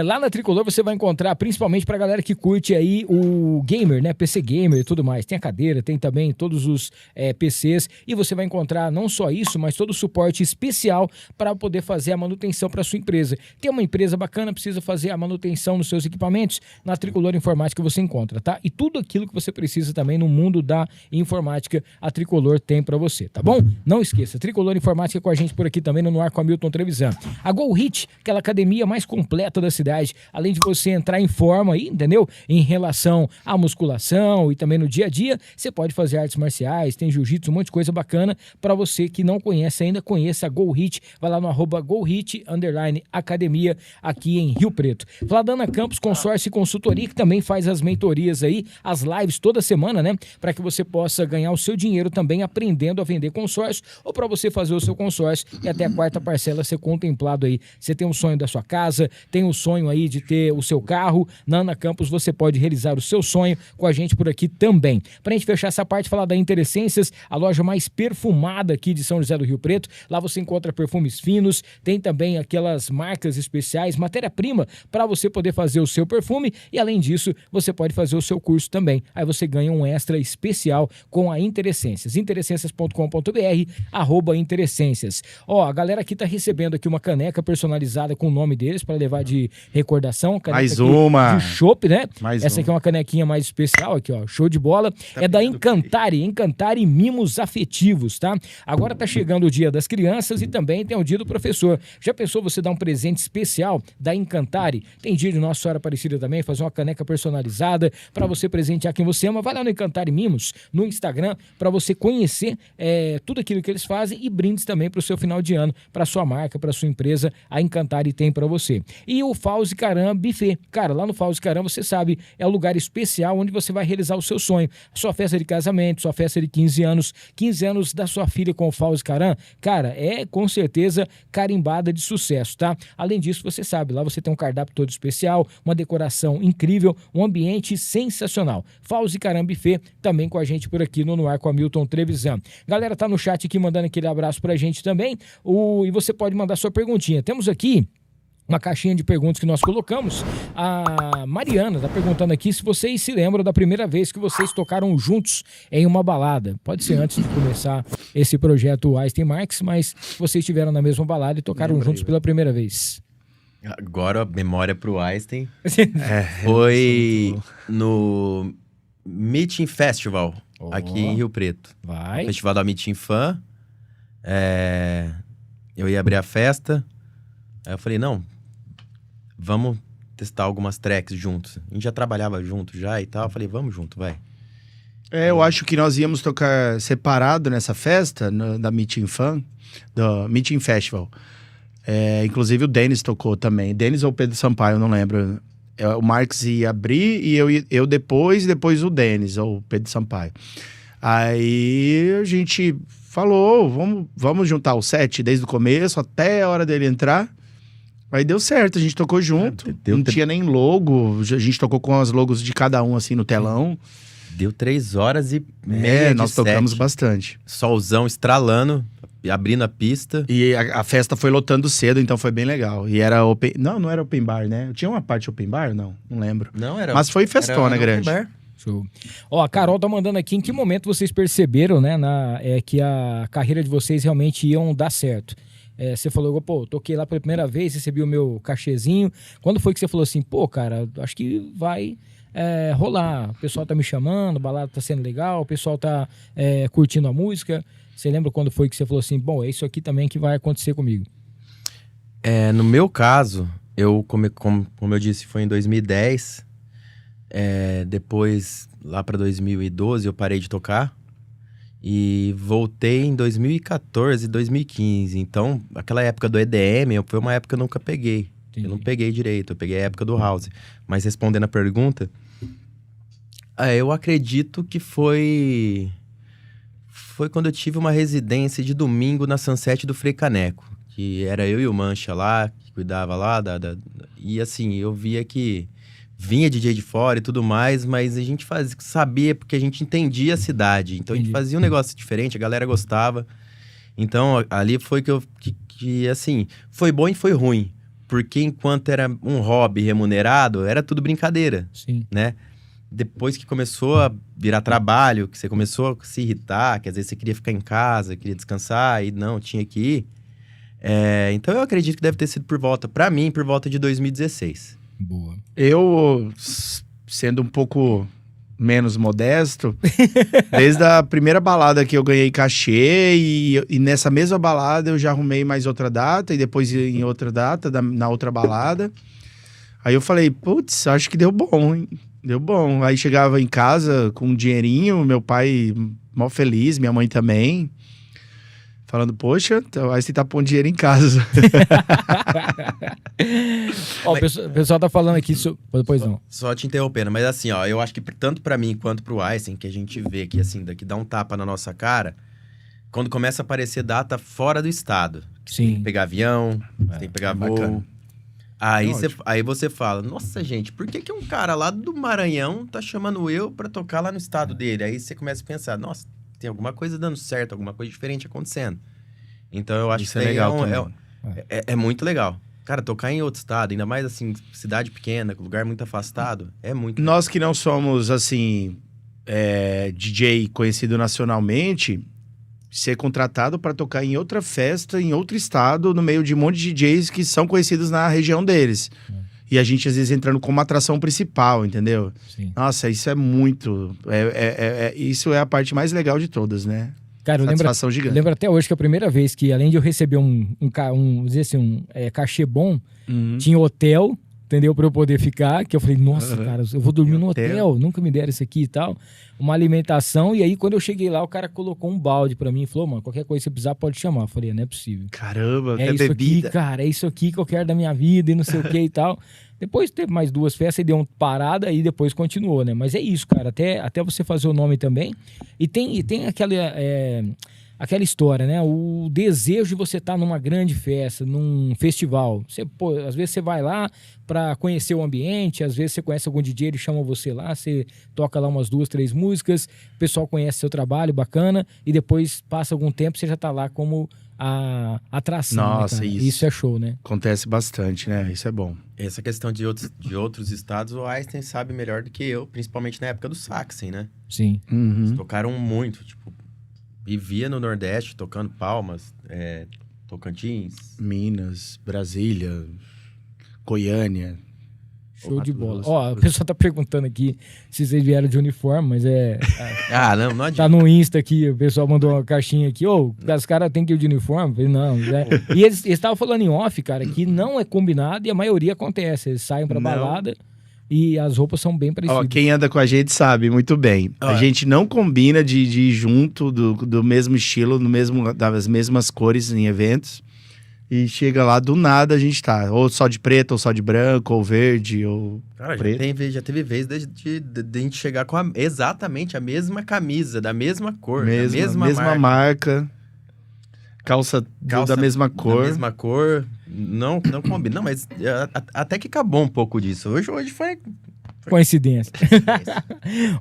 Lá na Tricolor você vai encontrar, principalmente pra galera que curte aí o gamer, né? PC gamer e tudo mais. Tem a cadeira, tem também todos os PCs, e você vai encontrar não só isso, mas todo o suporte especial para poder fazer a manutenção para sua empresa. Tem uma empresa bacana, precisa fazer a manutenção nos seus equipamentos, na Tricolor Informática você encontra, tá? E tudo aquilo que você precisa também no mundo da informática, a Tricolor tem para você, tá bom? Não esqueça, Tricolor Informática com a gente por aqui também no Ar com a Milton Trevisan. A Go Hit, aquela academia mais completa da cidade, além de você entrar em forma aí, entendeu? Em relação à musculação e também no dia a dia, você pode fazer artes marciais, tem jiu-jitsu, um monte de coisa bacana. Para você que não conhece ainda, conheça a Go Hit, vai lá no @GoHit_academia aqui em Rio Preto. Falar da Ana Campos Consórcio e Consultoria, que também faz as mentorias aí, as lives toda semana, né? Para que você possa ganhar o seu dinheiro também aprendendo a vender consórcio, ou para você fazer o seu consórcio e até a quarta parcela ser contemplado aí. Você tem um sonho da sua casa, tem um sonho aí de ter o seu carro, na Ana Campos você pode realizar o seu sonho com a gente por aqui também. Pra gente fechar essa parte, falar da Interessências, a loja mais perfumada aqui de São José do Rio Preto. Lá você encontra perfumes finos, tem também aquelas marcas especiais, matéria-prima para você poder fazer o seu perfume, e além disso, você pode fazer o seu curso também. Aí você ganha um extra especial com a Interessências. Interessências.com.br @Interessências. Ó, a galera aqui tá recebendo aqui uma caneca personalizada com o nome deles para levar de recordação. Mais uma. De chopp, né? Mais Essa aqui é uma canequinha mais especial, aqui ó, show de bola. É da Encantare Mimos Afetivos, tá? Agora tá chegando o dia das crianças e também tem o dia do professor. Já pensou você dar um presente especial da Encantare? Tem dia de Nossa Senhora Aparecida também, fazer uma caneca personalizada balada, para você presentear quem você ama. Vai lá no Encantari Mimos, no Instagram, para você conhecer tudo aquilo que eles fazem e brindes também para o seu final de ano, para sua marca, para sua empresa. A Encantari tem para você. E o Fauzi Caram Buffet. Cara, lá no Fauzi Caram, você sabe, é o lugar especial onde você vai realizar o seu sonho. Sua festa de casamento, sua festa de 15 anos da sua filha com o Fauzi Caram, cara, é com certeza carimbada de sucesso, tá? Além disso, você sabe, lá você tem um cardápio todo especial, uma decoração incrível, um ambiente sensacional. Fauzi Caram Buffet, também com a gente por aqui no Ar com a Milton Trevisan. Galera, tá no chat aqui mandando aquele abraço pra gente também, e você pode mandar sua perguntinha. Temos aqui uma caixinha de perguntas que nós colocamos. A Mariana está perguntando aqui se vocês se lembram da primeira vez que vocês tocaram juntos em uma balada. Pode ser antes de começar esse projeto Einstein Marx, mas vocês estiveram na mesma balada e tocaram juntos pela primeira vez. Agora, a memória pro Einstein foi no Meeting Festival, aqui em Rio Preto. Vai. Festival da Meeting Fan. Eu ia abrir a festa. Aí eu falei, não, vamos testar algumas tracks juntos. A gente já trabalhava junto já e tal. Eu falei, vamos junto, vai. Eu acho que nós íamos tocar separado nessa festa, da Meeting Fan, do Meeting Festival. Inclusive o Denis tocou também. Denis ou Pedro Sampaio, não lembro. O Marx ia abrir e eu depois o Denis ou o Pedro Sampaio. Aí a gente falou, vamos juntar o set desde o começo até a hora dele entrar. Aí deu certo, a gente tocou junto. Não tinha nem logo, a gente tocou com as logos de cada um assim no telão. Deu 3 horas e meia nós tocamos bastante. Solzão estralando, abrindo a pista. E a festa foi lotando cedo, então foi bem legal. E era open... Não era open bar, né? Tinha uma parte open bar? Não lembro. Não era. Mas foi festona grande. Open bar. Show. A Carol tá mandando aqui em que momento vocês perceberam, né, que a carreira de vocês realmente iam dar certo. Você falou, pô, toquei lá pela primeira vez, recebi o meu cachezinho. Quando foi que você falou assim, pô, cara, acho que vai rolar. O pessoal tá me chamando, a balada tá sendo legal, o pessoal tá curtindo a música. Você lembra quando foi que você falou assim, bom, é isso aqui também que vai acontecer comigo? No meu caso, como eu disse, foi em 2010. Depois, lá pra 2012, eu parei de tocar. E voltei em 2014, 2015. Então, aquela época do EDM foi uma época que eu nunca peguei. Entendi. Eu não peguei direito, eu peguei a época do house. Mas respondendo a pergunta, eu acredito que foi quando eu tive uma residência de domingo na Sunset do Frei Caneco. Que era eu e o Mancha lá, que cuidava lá. E assim, eu via que vinha DJ de fora e tudo mais, mas a gente sabia porque a gente entendia a cidade. Então a gente fazia um negócio diferente, a galera gostava. Então ali foi que assim, foi bom e foi ruim. Porque enquanto era um hobby remunerado, era tudo brincadeira. Sim. Né? Depois que começou a virar trabalho, que você começou a se irritar, que às vezes você queria ficar em casa, queria descansar e não, tinha que ir. Então eu acredito que deve ter sido por volta de 2016. Boa. Eu, sendo um pouco menos modesto, desde a primeira balada que eu ganhei cachê e nessa mesma balada eu já arrumei mais outra data e depois em outra data, na outra balada. Aí eu falei, putz, acho que deu bom, hein? Deu bom. Aí chegava em casa com um dinheirinho, meu pai mó feliz, minha mãe também. Falando, poxa, aí você tá pondo dinheiro em casa. O pessoal tá falando aqui... Depois não. Só te interrompendo, mas assim, eu acho que tanto pra mim quanto pro Einstein, que a gente vê que assim, daqui dá um tapa na nossa cara, quando começa a aparecer data fora do estado. Sim. Tem que pegar avião, tem que pegar voo. Aí você fala, nossa gente, por que um cara lá do Maranhão tá chamando eu pra tocar lá no estado dele? Aí você começa a pensar, nossa, tem alguma coisa dando certo, alguma coisa diferente acontecendo. Então eu acho isso que é legal é muito legal. Cara, tocar em outro estado, ainda mais assim, cidade pequena, lugar muito afastado, é muito Nós que não somos, assim, DJ conhecido nacionalmente, ser contratado para tocar em outra festa, em outro estado, no meio de um monte de DJs que são conhecidos na região deles. E a gente, às vezes, entrando como atração principal, entendeu? Sim. Nossa, isso é muito... isso é a parte mais legal de todas, né? Cara, satisfação gigante. Eu lembro até hoje que a primeira vez que, além de eu receber um cachê bom, tinha hotel, entendeu? Pra eu poder ficar, que eu falei, nossa, cara, eu vou dormir no hotel, nunca me deram isso aqui e tal. Uma alimentação, e aí quando eu cheguei lá, o cara colocou um balde pra mim e falou, mano, qualquer coisa que você precisar pode chamar. Eu falei, não é possível. Caramba, É até isso bebida. aqui, cara, é isso aqui que eu quero da minha vida e não sei o que e tal. Depois teve mais 2 festas e deu uma parada e depois continuou, né? Mas é isso, cara, até você fazer o nome também. E tem aquela história, né? O desejo de você estar numa grande festa, num festival. Às vezes você vai lá para conhecer o ambiente, às vezes você conhece algum DJ, ele chama você lá, você toca lá umas 2, 3 músicas, o pessoal conhece seu trabalho, bacana, e depois passa algum tempo, você já tá lá como a atração. Nossa, né, cara? isso. Isso é show, né? Acontece bastante, né? Isso é bom. Essa questão de outros estados, o Einstein sabe melhor do que eu, principalmente na época do Saxen, né? Sim. Eles tocaram muito, tipo, vivia no Nordeste tocando Palmas, Tocantins. Minas, Brasília, Goiânia. Show de bola. Grosso. Ó, a pessoa tá perguntando aqui se vocês vieram de uniforme, mas Não adianta. tá no Insta aqui, o pessoal mandou uma caixinha aqui, os caras têm que ir de uniforme? Eu falei, não, E eles estavam falando em off, cara, que não é combinado e a maioria acontece. Eles saem pra balada e as roupas são bem parecidas. Ó, quem anda com a gente sabe muito bem. A gente não combina de ir junto do mesmo estilo, das mesmas cores em eventos. E chega lá, do nada a gente tá. Ou só de preto, ou só de branco, ou verde, ou Cara, preto. já teve vez de a gente chegar com exatamente a mesma camisa, da mesma cor, da mesma marca. Calça da mesma cor. Da mesma cor. Não combina. Não, mas até que acabou um pouco disso. Hoje foi... Coincidência.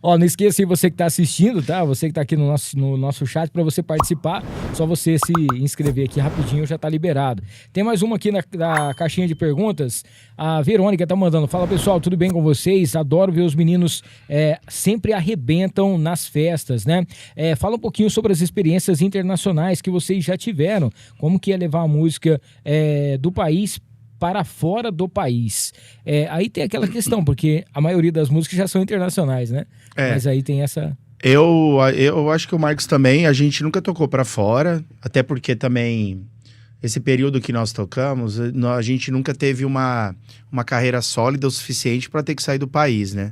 Ó, não esqueça aí você que tá assistindo, tá? Você que tá aqui no nosso chat, pra você participar, só você se inscrever aqui rapidinho, já tá liberado. Tem mais uma aqui na caixinha de perguntas. A Verônica tá mandando. Fala, pessoal, tudo bem com vocês? Adoro ver os meninos sempre arrebentam nas festas, né? Fala um pouquinho sobre as experiências internacionais que vocês já tiveram. Como que é levar a música do país para fora do país. Aí tem aquela questão, porque a maioria das músicas já são internacionais, né? Mas aí tem essa... Eu acho que o Marcos também, a gente nunca tocou pra fora, até porque também, esse período que nós tocamos, a gente nunca teve uma carreira sólida o suficiente pra ter que sair do país, né?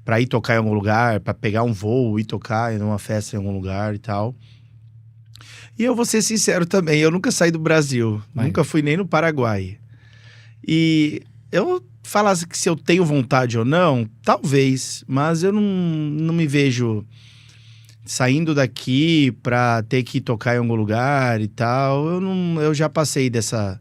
Pra ir tocar em algum lugar, pra pegar um voo e tocar em uma festa em algum lugar e tal. E eu vou ser sincero também, eu nunca saí do Brasil, nunca fui nem no Paraguai. E eu falasse que se eu tenho vontade ou não, talvez, mas eu não me vejo saindo daqui pra ter que tocar em algum lugar e tal. Eu já passei dessa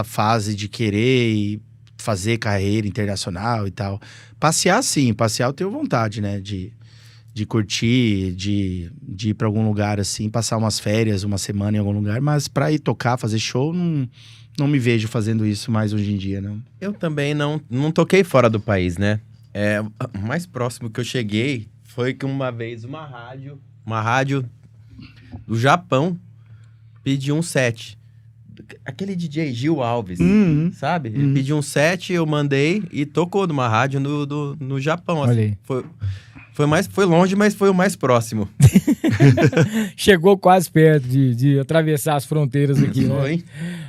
fase de querer e fazer carreira internacional e tal. Passear sim, eu tenho vontade, né, de curtir, de ir pra algum lugar assim, passar umas férias, uma semana em algum lugar, mas pra ir tocar, fazer show, não me vejo fazendo isso mais hoje em dia, não. Eu também não toquei fora do país, né? O mais próximo que eu cheguei foi que uma vez uma rádio do Japão pediu um set. Aquele DJ Gil Alves, sabe? Ele pediu um set, eu mandei e tocou numa rádio no Japão. Olha Assim. aí. Foi longe, mas foi o mais próximo. Chegou quase perto de atravessar as fronteiras aqui, né? Foi.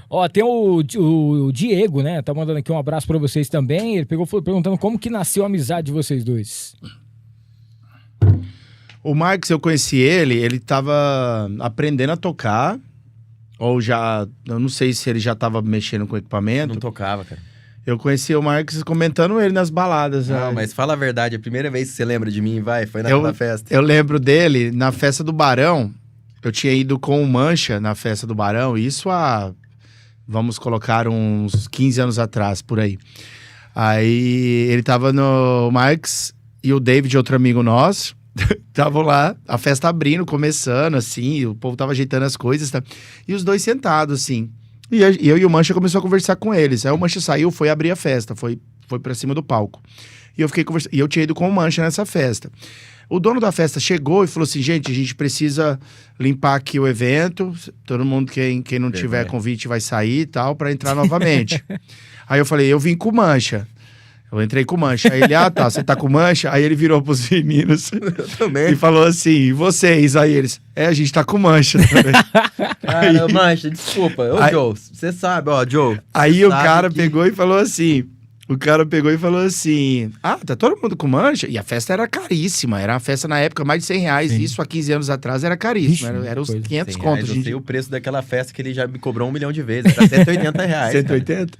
Ó, tem o Diego, né? Tá mandando aqui um abraço pra vocês também. Ele foi perguntando como que nasceu a amizade de vocês dois. O Marcos, eu conheci ele tava aprendendo a tocar, ou já, eu não sei se ele já tava mexendo com equipamento. Não tocava, cara. Eu conheci o Marcos comentando ele nas baladas. Não, mas fala a verdade, a primeira vez que você lembra de mim, foi naquela festa. Eu lembro dele na festa do Barão. Eu tinha ido com o Mancha na festa do Barão, isso vamos colocar uns 15 anos atrás, por aí. Aí ele tava no Marcos e o David, outro amigo nosso, estavam lá, a festa abrindo, começando, assim, o povo tava ajeitando as coisas, tá? E os dois sentados, assim. E eu e o Mancha começou a conversar com eles. Aí o Mancha saiu, foi abrir a festa, foi pra cima do palco. E eu fiquei conversando, e eu tinha ido com o Mancha nessa festa. O dono da festa chegou e falou assim, gente, a gente precisa limpar aqui o evento, todo mundo, quem não tiver convite vai sair e tal, pra entrar novamente. Aí eu falei, eu vim com o Mancha. Eu entrei com mancha. Aí ele, tá, você tá com mancha? Aí ele virou pros meninos e falou assim, e vocês? Aí eles, a gente tá com mancha também. Cara, mancha, desculpa. Ô, Joe, você sabe, Joe. Aí o cara pegou e falou assim... tá todo mundo com mancha? E a festa era caríssima. Era uma festa na época, mais de R$100. Sim. Isso há 15 anos atrás era caríssimo. Vixe, era uns coisa. 500 R$100, contos. eu sei o preço daquela festa que ele já me cobrou 1 milhão de vezes. Era R$180. 180?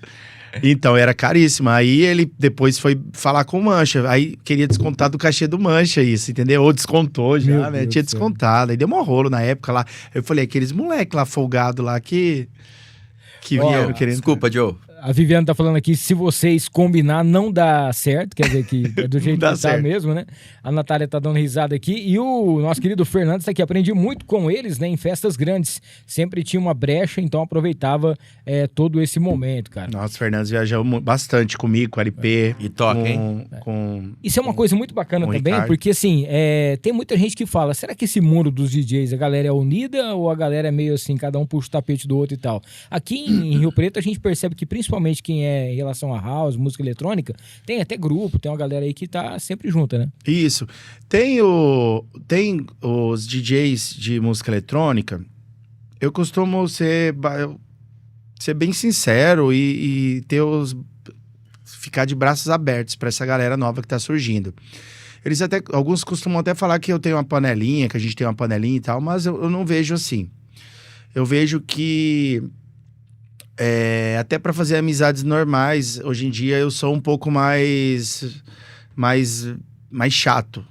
Então, era caríssima. Aí ele depois foi falar com o Mancha. Aí queria descontar do cachê do Mancha isso, entendeu? Ou descontou já, né? Tinha descontado. Aí deu um rolo na época lá. Eu falei, aqueles moleques lá folgado lá que vieram querendo... Desculpa, Joe. A Viviane tá falando aqui, se vocês combinar, não dá certo. Quer dizer que é do jeito que tá mesmo, né? A Natália tá dando risada aqui. E o nosso querido Fernandes tá aqui. Aprendi muito com eles, né? Em festas grandes. Sempre tinha uma brecha, então aproveitava todo esse momento, cara. Nossa, o Fernandes viajou bastante comigo, com a LP. E toca, hein? Isso é uma coisa muito bacana também, Ricardo. porque assim, tem muita gente que fala, será que esse mundo dos DJs, a galera é unida ou a galera é meio assim, cada um puxa o tapete do outro e tal? Aqui em Rio Preto a gente percebe que principalmente quem é em relação a house, música eletrônica, tem até grupo, tem uma galera aí que tá sempre junta, né? Isso. Tem os DJs de música eletrônica, eu costumo ser bem sincero e ficar de braços abertos para essa galera nova que tá surgindo. Alguns costumam até falar que eu tenho uma panelinha, que a gente tem uma panelinha e tal, mas eu não vejo assim. Eu vejo que até para fazer amizades normais, hoje em dia eu sou um pouco mais chato.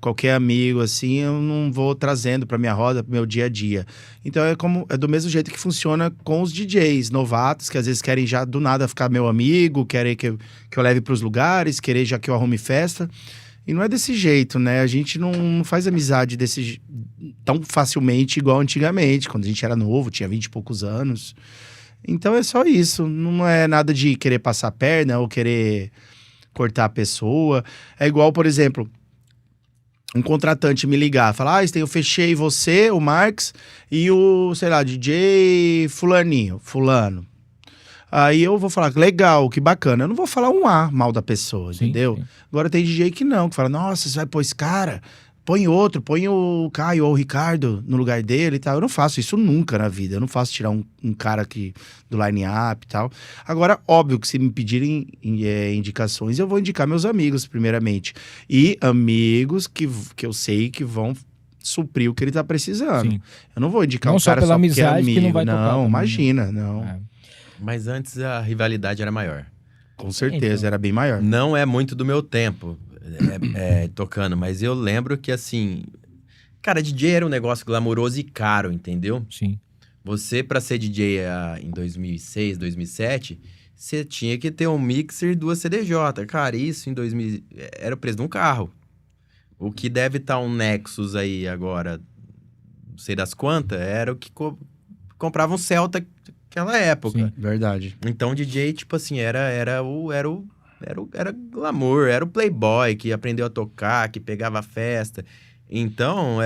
Qualquer amigo, assim, eu não vou trazendo pra minha roda, pro meu dia a dia. Então é do mesmo jeito que funciona com os DJs novatos, que às vezes querem já do nada ficar meu amigo, querem que eu leve pros lugares, querer já que eu arrume festa. E não é desse jeito, né? A gente não faz amizade tão facilmente igual antigamente, quando a gente era novo, tinha 20 e poucos anos. Então é só isso, não é nada de querer passar a perna ou querer cortar a pessoa. É igual, por exemplo, um contratante me ligar, falar, eu fechei você, o Marx e o, sei lá, DJ fulano. Aí eu vou falar, legal, que bacana. Eu não vou falar um A mal da pessoa, entendeu? Sim. Agora tem DJ que não, que fala, nossa, você vai pôr esse cara... Põe o Caio ou o Ricardo no lugar dele e tal. Eu não faço isso nunca na vida. Eu não faço tirar um cara aqui do line-up e tal. Agora, óbvio que se me pedirem indicações, eu vou indicar meus amigos, primeiramente. E amigos que eu sei que vão suprir o que ele tá precisando. Sim. Eu não vou indicar um cara só porque é amigo. Que não vai tocar também. Imagina, não. Mas antes a rivalidade era maior. Com certeza, era bem maior. Não é muito do meu tempo. Tocando, mas eu lembro que assim, cara, DJ era um negócio glamouroso e caro, entendeu? Sim. Você, pra ser DJ em 2006, 2007, você tinha que ter um mixer e 2 CDJ. Cara, isso em 2000 era o preço de um carro. O que deve estar um Nexus aí agora, não sei das quantas, era o que comprava um Celta naquela época. Sim, verdade. Então DJ, tipo assim, era glamour, era o playboy que aprendeu a tocar, que pegava festa. Então,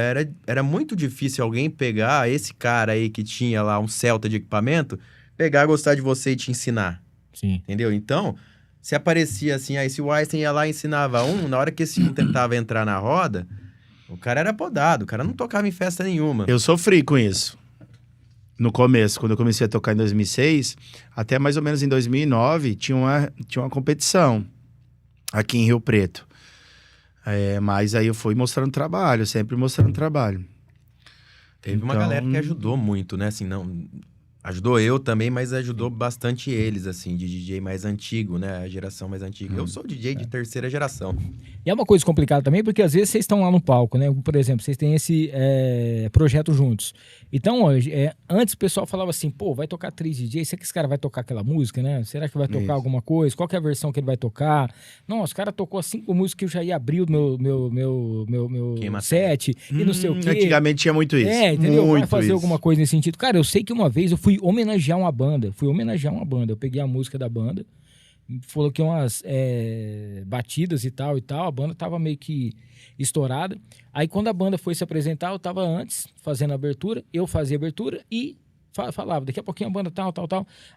era muito difícil alguém pegar esse cara aí que tinha lá um Celta de equipamento, pegar, gostar de você e te ensinar. Sim. Entendeu? Então, se aparecia assim, aí se o Einstein ia lá e ensinava na hora que esse um tentava entrar na roda, o cara era podado, o cara não tocava em festa nenhuma. Eu sofri com isso. No começo, quando eu comecei a tocar em 2006, até mais ou menos em 2009, tinha uma competição aqui em Rio Preto. Mas aí eu fui mostrando trabalho, sempre mostrando trabalho. Teve uma galera que ajudou muito, né? Assim, não... Ajudou eu também, mas ajudou bastante eles, assim, de DJ mais antigo, né? A geração mais antiga. Eu sou DJ de terceira geração. E é uma coisa complicada também, porque às vezes vocês estão lá no palco, né? Por exemplo, vocês têm esse projeto juntos. Então, antes o pessoal falava assim, pô, vai tocar 3 DJs, será que esse cara vai tocar aquela música, né? Será que vai tocar alguma coisa? Qual que é a versão que ele vai tocar? Nossa, o cara tocou 5 músicas que eu já ia abrir o meu set e não sei o quê. Antigamente tinha muito isso. Entendeu? Muito vai fazer isso. alguma coisa nesse sentido. Cara, eu sei que uma vez eu fui homenagear uma banda. Eu peguei a música da banda, coloquei umas batidas e tal. A banda tava meio que estourada. Aí quando a banda foi se apresentar, eu tava antes fazendo a abertura, eu fazia a abertura e falava, daqui a pouquinho a banda tal.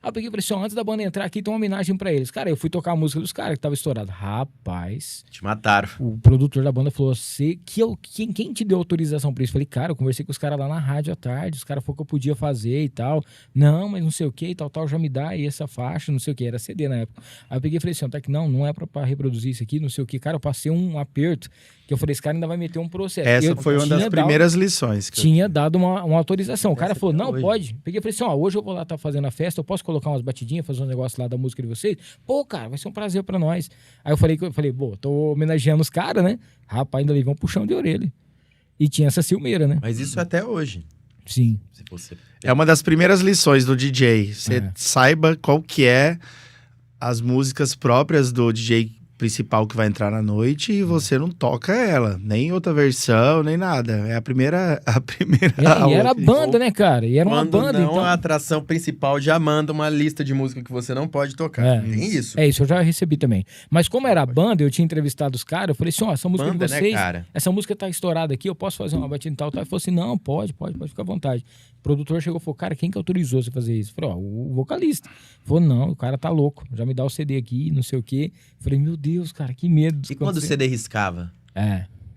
Aí eu peguei e falei assim, ó, antes da banda entrar aqui, tem uma homenagem pra eles. Cara, eu fui tocar a música dos caras que tava estourado. Rapaz, Te mataram. o produtor da banda falou, quem te deu autorização pra isso? Eu falei, cara, eu conversei com os caras lá na rádio à tarde, os caras falaram que eu podia fazer e tal. Não, mas não sei o que e tal, já me dá aí essa faixa, não sei o que, era CD na época. Aí eu peguei e falei assim, ó, tá que não é pra reproduzir isso aqui, não sei o que. Cara, eu passei um aperto, que eu falei, esse cara ainda vai meter um processo. Essa foi uma das primeiras lições. Tinha dado uma autorização. O cara Essa falou, até não, hoje. pode. Peguei e falei assim, ó, hoje eu vou lá estar fazendo a festa, eu posso colocar umas batidinhas, fazer um negócio lá da música de vocês? Pô, cara, vai ser um prazer pra nós. Aí eu falei, pô, tô homenageando os caras, né? Rapaz, ainda levei um puxão de orelha. E tinha essa ciumeira, né? Mas isso é até hoje. Sim. Se você... É uma das primeiras lições do DJ. Você saiba qual que é as músicas próprias do DJ principal que vai entrar na noite e você não toca ela, nem outra versão, nem nada. É a primeira E era banda, né, cara? E era uma Quando banda, não, então. a atração principal já manda uma lista de música que você não pode tocar. Tem isso. É isso, eu já recebi também. Mas como era banda, eu tinha entrevistado os caras, eu falei assim, ó, essa música Banda, de né, vocês, cara? essa música tá estourada aqui, eu posso fazer uma batida e tal. Ele falou assim, não, pode ficar à vontade. O produtor chegou e falou, cara, quem que autorizou você fazer isso? Eu falei, ó, o vocalista. Ele falou, não, o cara tá louco, já me dá o CD aqui, não sei o quê. Eu falei, meu Deus, cara, que medo. E quando o CD riscava?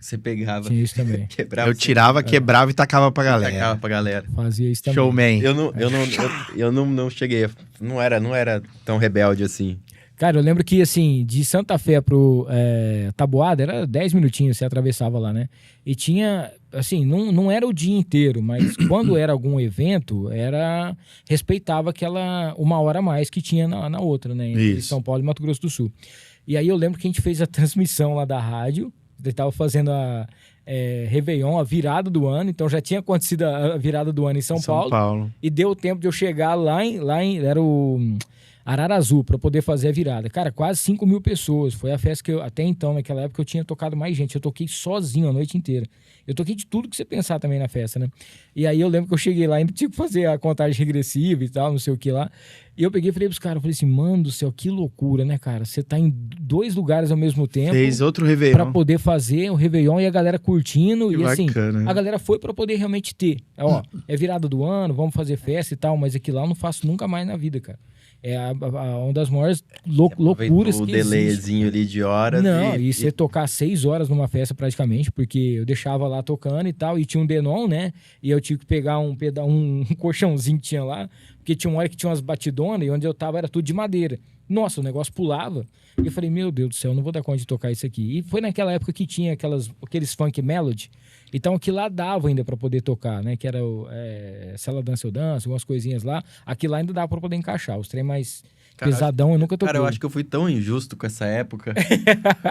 Você pegava, Tinha isso também. quebrava. Eu tirava, quebrava e tacava pra galera. Tacava pra galera. Fazia isso também. Showman. Eu não cheguei, não era tão rebelde assim. Cara, eu lembro que, assim, de Santa Fé pro Taboada, era 10 minutinhos, você atravessava lá, né? E tinha, assim, não era o dia inteiro, mas quando era algum evento, respeitava aquela 1 hora a mais que tinha na outra, né? Entre Isso. São Paulo e Mato Grosso do Sul. E aí eu lembro que a gente fez a transmissão lá da rádio, ele tava fazendo a Réveillon, a virada do ano, então já tinha acontecido a virada do ano em São Paulo. E deu tempo de eu chegar lá em era o Ararazu, para poder fazer a virada. Cara, quase 5 mil pessoas. Foi a festa que até então, naquela época, eu tinha tocado mais gente. Eu toquei sozinho a noite inteira. Eu toquei de tudo que você pensar também na festa, né? E aí eu lembro que eu cheguei lá, ainda tive que fazer a contagem regressiva e tal, não sei o que lá. E eu peguei e falei pros caras, eu falei assim, mano do céu, que loucura, né, cara? Você tá em 2 lugares ao mesmo tempo. Fez outro Réveillon. Pra poder fazer o Réveillon e a galera curtindo. Que e assim, bacana. a galera foi pra poder realmente ter. Ó, é virada do ano, vamos fazer festa e tal, mas aquilo lá eu não faço nunca mais na vida, cara. É uma das maiores loucuras o que existe. delayzinho ali de horas. Não, e você tocar 6 horas numa festa praticamente, porque eu deixava lá tocando e tal, e tinha um Denon, né? E eu tive que pegar um colchãozinho que tinha lá, porque tinha uma hora que tinha umas batidonas e onde eu tava era tudo de madeira. Nossa, o negócio pulava. E eu falei, meu Deus do céu, eu não vou dar conta de tocar isso aqui. E foi naquela época que tinha aqueles funk melody. Então aquilo lá dava ainda pra poder tocar, né? Que era Se Ela Dança, Eu Danço, algumas coisinhas lá. Aquilo lá ainda dava pra poder encaixar. Os trem mais pesadão eu nunca toquei. Cara, eu acho que eu fui tão injusto com essa época.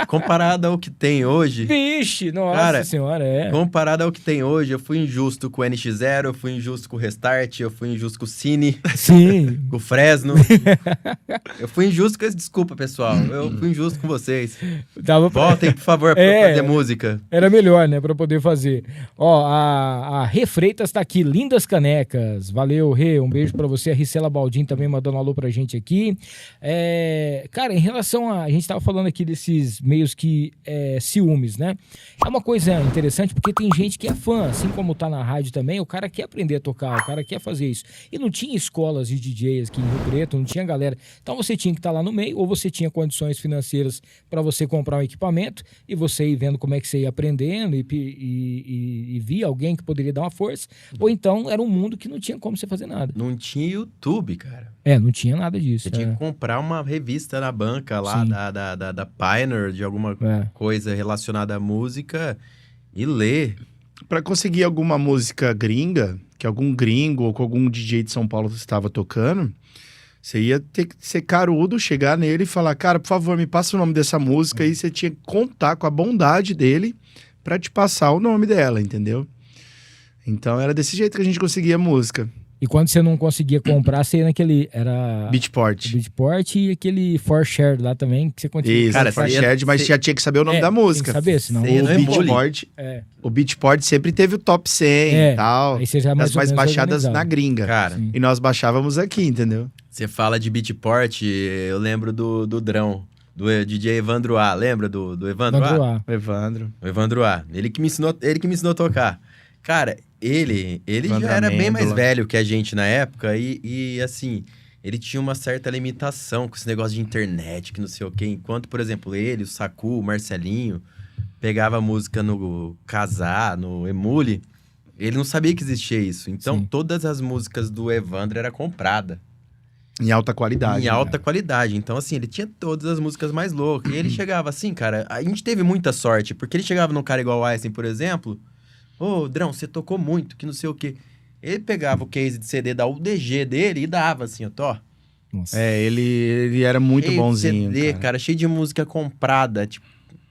Comparado ao que tem hoje. Vixe, nossa Cara, senhora, Comparado ao que tem hoje, eu fui injusto com o NX0, eu fui injusto com o Restart, eu fui injusto com o Cine, Sim. com o Fresno. Eu fui injusto com esse... Desculpa, pessoal. Eu fui injusto com vocês. Voltem, por favor, pra fazer música. Era melhor, né, pra poder fazer. Ó, a Rê Freitas tá aqui, lindas canecas. Valeu, Rê, um beijo pra você. A Ricela Baldin também mandando um alô pra gente aqui. Cara, em relação a gente tava falando aqui desses meios que ciúmes, né? É uma coisa interessante porque tem gente que é fã, assim como tá na rádio também, o cara quer aprender a tocar, o cara quer fazer isso. E não tinha escolas de DJs aqui em Rio Preto, não tinha galera. Então você tinha que estar lá no meio, ou você tinha condições financeiras para você comprar um equipamento e você ir vendo como é que você ia aprendendo e via alguém que poderia dar uma força, ou então era um mundo que não tinha como você fazer nada. Não tinha YouTube, cara. Não tinha nada disso. Você tinha que comprar uma revista na banca lá da Pioneer, de alguma coisa relacionada à música, e ler. Pra conseguir alguma música gringa, que algum gringo ou que algum DJ de São Paulo estava tocando, você ia ter que ser carudo, chegar nele e falar, cara, por favor, me passa o nome dessa música, e você tinha que contar com a bondade dele pra te passar o nome dela, entendeu? Então era desse jeito que a gente conseguia música. E quando você não conseguia comprar, você ia naquele... Era Beatport. Beatport e aquele For Share lá também, que você conseguia... Isso, Cara, For Shared, mas já tinha que saber o nome da música. Tem que saber, senão... O Beatport sempre teve o top 100 e tal, aí você já das mais baixadas organizado. na gringa. Cara, Sim. E nós baixávamos aqui, entendeu? você fala de Beatport, eu lembro do Drão, do DJ Evandro A. Lembra do Evandro A? Evandro A. Evandro. O Evandro A. Ele que me ensinou a tocar. Cara, ele já era bem mais velho que a gente na época e assim, ele tinha uma certa limitação com esse negócio de internet, que não sei o quê. Enquanto, por exemplo, ele, o Saku, o Marcelinho, pegava música no Kazaa, no Emule, ele não sabia que existia isso. Então, todas as músicas do Evandro era comprada. Em alta qualidade. Em alta qualidade. Então, assim, ele tinha todas as músicas mais loucas. E ele chegava assim, cara, a gente teve muita sorte, porque ele chegava num cara igual o Einstein, por exemplo... Ô, Drão, você tocou muito, que não sei o quê. Ele pegava o case de CD da UDG dele e dava assim, ó, Tó. Nossa. Ele era muito bonzinho, CD, cara, cheio de música comprada, tipo,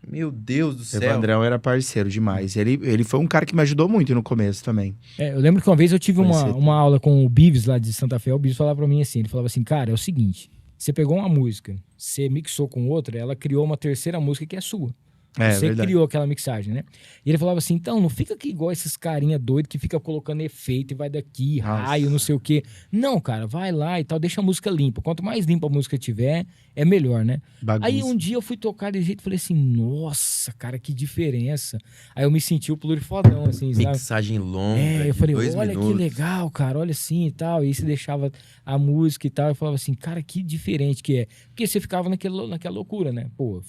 meu Deus do céu. Evandrão era parceiro demais. Ele foi um cara que me ajudou muito no começo também. Eu lembro que uma vez eu tive uma aula com o Bives lá de Santa Fé. O Bives falava pra mim assim, ele falava assim, cara, é o seguinte, você pegou uma música, você mixou com outra, ela criou uma terceira música que é sua. Você criou aquela mixagem, né? E ele falava assim, então, não fica aqui igual esses carinha doido que fica colocando efeito e vai daqui, raio, não sei o quê. Não, cara, vai lá e tal, deixa a música limpa. Quanto mais limpa a música tiver, é melhor, né? Bagunça. Aí um dia eu fui tocar de jeito e falei assim, nossa, cara, que diferença. Aí eu me senti o plurifodão, assim, sabe? Mixagem longa, eu falei, olha minutos. que legal, cara, olha assim e tal. E aí você deixava a música e tal. Eu falava assim, cara, que diferente que é. Porque você ficava naquela loucura, né? Pô,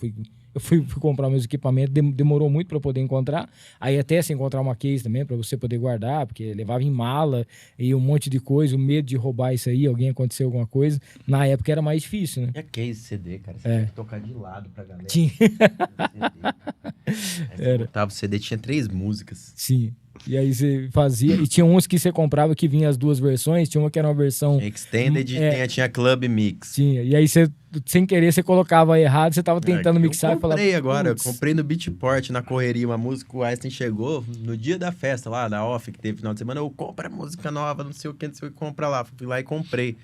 eu fui comprar meus equipamentos, demorou muito para poder encontrar. Aí até se encontrar uma case também para você poder guardar, porque levava em mala e um monte de coisa, o medo de roubar isso aí, alguém acontecer alguma coisa. Na época era mais difícil, né? E a case CD, cara, você tinha que tocar de lado pra galera. Tinha. Aí você botava o CD, tinha 3 músicas. Sim. E aí você fazia, e tinha uns que você comprava que vinha as duas versões, tinha uma que era uma versão... Extended tinha Club Mix. Tinha, e aí você, sem querer, você colocava errado, você tava tentando mixar e falava... Eu comprei no Beatport, na correria, uma música, o Einstein chegou no dia da festa lá, da off, que teve final de semana, eu compro a música nova, não sei o que, compra lá. Fui lá e comprei.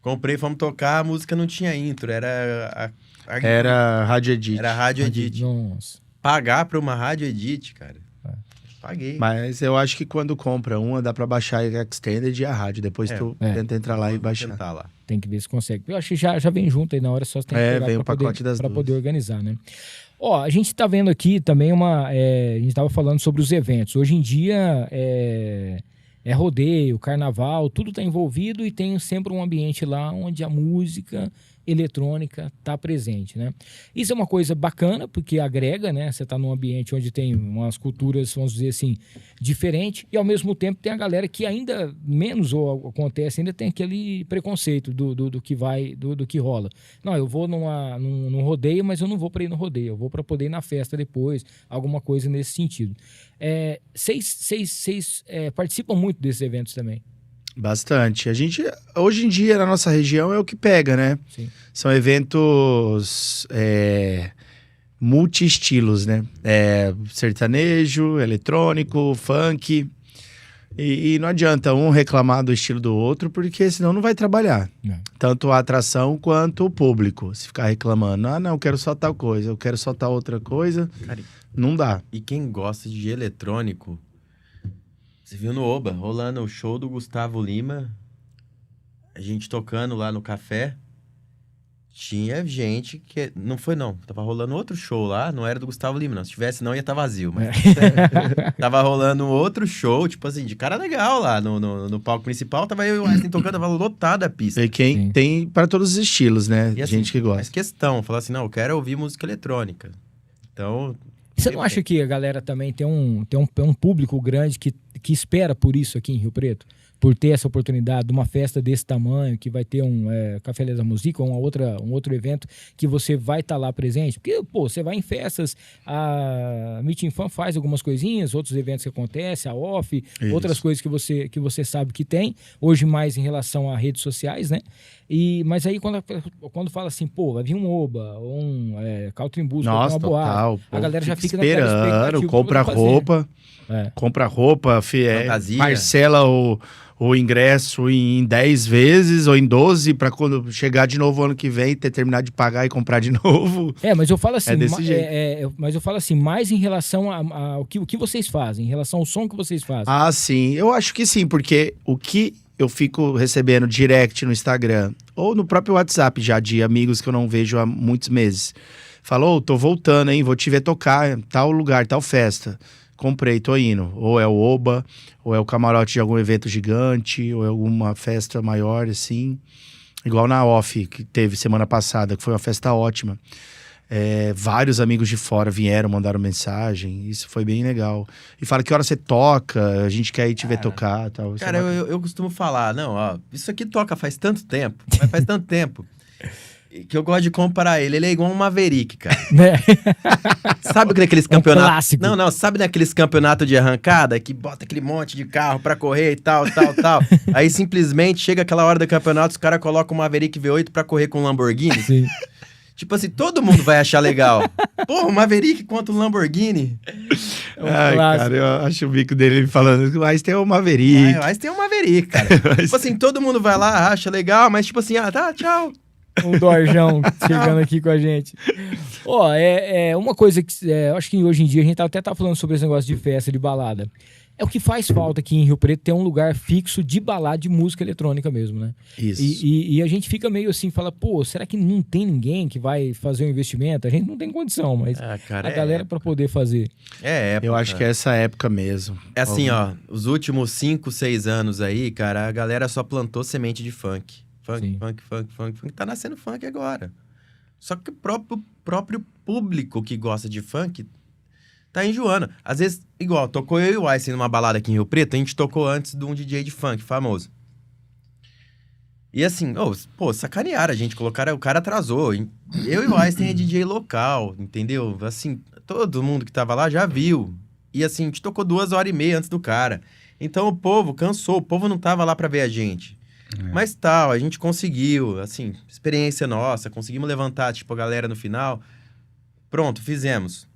Comprei, fomos tocar, a música não tinha intro, era Rádio Edit. Era Rádio Edit. Nossa. Pagar pra uma Rádio Edit, cara... Paguei. Mas eu acho que quando compra uma, dá pra baixar a Extended e a rádio. Depois tu tenta entrar lá e baixar. Lá. Tem que ver se consegue. Eu acho que já vem junto aí na hora, só você tem que pegar vem o pacote das duas. Pra poder organizar, né? Ó, a gente tá vendo aqui também a gente tava falando sobre os eventos. Hoje em dia é rodeio, carnaval, tudo tá envolvido e tem sempre um ambiente lá onde a música eletrônica está presente, né? Isso é uma coisa bacana, porque agrega, né? Você está num ambiente onde tem umas culturas, vamos dizer assim, diferentes, e ao mesmo tempo tem a galera que ainda menos ou acontece, ainda tem aquele preconceito do que rola. Não, eu vou num rodeio, mas eu não vou para ir no rodeio, eu vou para poder ir na festa depois, alguma coisa nesse sentido. Vocês participam muito desses eventos também? Bastante. A gente, hoje em dia, na nossa região, é o que pega, né? Sim. São eventos multi-estilos, né? Sertanejo, eletrônico, funk. E não adianta um reclamar do estilo do outro, porque senão não vai trabalhar. Tanto a atração quanto o público. Se ficar reclamando, não, eu quero só tal coisa, eu quero só tal outra coisa, cara, não dá. E quem gosta de eletrônico... Você viu no Oba, rolando o show do Gustavo Lima, a gente tocando lá no café, tinha gente que... Não foi não, tava rolando outro show lá, não era do Gustavo Lima não, se tivesse não ia estar vazio, mas tava rolando outro show, tipo assim, de cara legal lá no palco principal, tava eu e o Einstein tocando, tava lotada a pista. E quem tem para todos os estilos, né, e assim, gente que gosta. Mas questão, falar assim, não, eu quero ouvir música eletrônica, então... Você não acha que a galera também tem um público grande que espera por isso aqui em Rio Preto? Por ter essa oportunidade de uma festa desse tamanho, que vai ter um Café da Música, um outro evento que você vai estar lá presente? Porque, pô, você vai em festas, a Meeting Fan faz algumas coisinhas, outros eventos que acontecem, a Off, isso. Outras coisas que você sabe que tem, hoje mais em relação a redes sociais, né? Mas aí quando fala assim, pô, vai vir um Oba, ou um Country Blues, uma boate, a galera já fica esperando, naquela expectativa. Compra roupa, parcela o ingresso em 10 vezes ou em 12 para quando chegar de novo ano que vem ter terminado de pagar e comprar de novo. Mas eu falo assim, desse jeito. Mas eu falo assim, mais em relação ao que vocês fazem, em relação ao som que vocês fazem. Ah, sim. Eu acho que sim, porque o que eu fico recebendo direct no Instagram ou no próprio WhatsApp já de amigos que eu não vejo há muitos meses. Falou, tô voltando, hein? Vou te ver tocar em tal lugar, tal festa. comprei, tô indo. Ou é o Oba, ou é o camarote de algum evento gigante, ou é alguma festa maior, assim. Igual na Off, que teve semana passada, que foi uma festa ótima. Vários amigos de fora vieram, mandaram mensagem. Isso foi bem legal. E fala que hora você toca, a gente quer ir te ver tocar. Tal. Cara, eu costumo falar, não, ó, isso aqui toca faz tanto tempo, faz tanto tempo, que eu gosto de comparar ele. Ele é igual um Maverick, cara. Sabe naqueles campeonatos... clássico. Não, sabe naqueles campeonatos de arrancada, que bota aquele monte de carro pra correr e tal. Aí simplesmente chega aquela hora do campeonato, os caras colocam um Maverick V8 pra correr com um Lamborghini. Sim. Tipo assim, todo mundo vai achar legal. Porra, o Maverick contra o Lamborghini. Ai, cara, eu acho o bico dele falando, mas tem o Maverick. Mas tem o Maverick, cara. Tipo assim, todo mundo vai lá, acha legal, mas tipo assim, tá, tchau. Um Dorjão chegando aqui com a gente. Uma coisa que eu acho que hoje em dia a gente até tá falando sobre esse negócio de festa, de balada. É o que faz falta aqui em Rio Preto, ter um lugar fixo de balada de música eletrônica mesmo, né? Isso. E a gente fica meio assim, fala, pô, será que não tem ninguém que vai fazer um investimento? A gente não tem condição, mas cara, a galera pra poder fazer. Eu acho que é essa época mesmo. É assim, ó, os últimos 5, 6 anos aí, cara, a galera só plantou semente de funk. Funk. Tá nascendo funk agora. Só que o próprio público que gosta de funk tá enjoando. Às vezes, igual, tocou eu e o Einstein numa balada aqui em Rio Preto, a gente tocou antes de um DJ de funk famoso. E assim, sacanearam a gente, colocaram, o cara atrasou. Eu e o Einstein é DJ local, entendeu? Assim, todo mundo que tava lá já viu. E assim, a gente tocou 2h30 antes do cara. Então o povo cansou, o povo não tava lá pra ver a gente. Mas tal, a gente conseguiu, assim, experiência nossa, conseguimos levantar, tipo, a galera no final. Pronto, fizemos.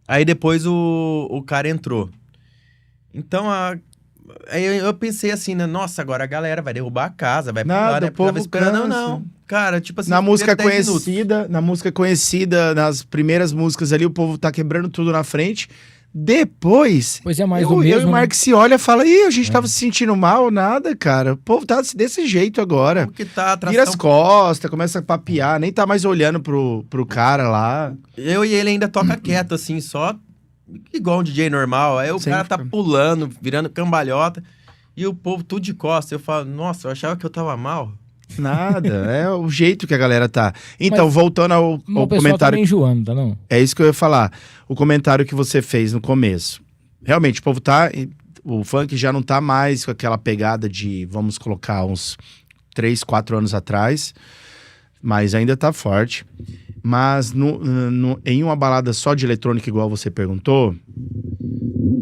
Aí depois o cara entrou. Então, aí eu pensei assim, né? Nossa, agora a galera vai derrubar a casa, vai pular, né? O povo tava esperando, cansa. não. Cara, tipo assim... Na música conhecida, nas primeiras músicas ali, o povo tá quebrando tudo na frente. Depois, Pois é, mais do mesmo, eu e o né? Mark se olha e fala, a gente tava se sentindo mal, nada, cara. O povo tá desse jeito agora. Porque tá atração... Vira as costas, começa a papiar, nem tá mais olhando pro cara lá. Eu e ele ainda toca quieto, assim, só igual um DJ normal. Aí o cara tá pulando, virando cambalhota, e o povo tudo de costas. Eu falo, nossa, eu achava que eu tava mal. Nada, é o jeito que a galera tá. Então, voltando ao comentário... Tá enjoando, tá não? É isso que eu ia falar. O comentário que você fez no começo. Realmente, o povo o funk já não tá mais com aquela pegada de, vamos colocar, uns 3, 4 anos atrás, mas ainda tá forte. Mas em uma balada só de eletrônica, igual você perguntou,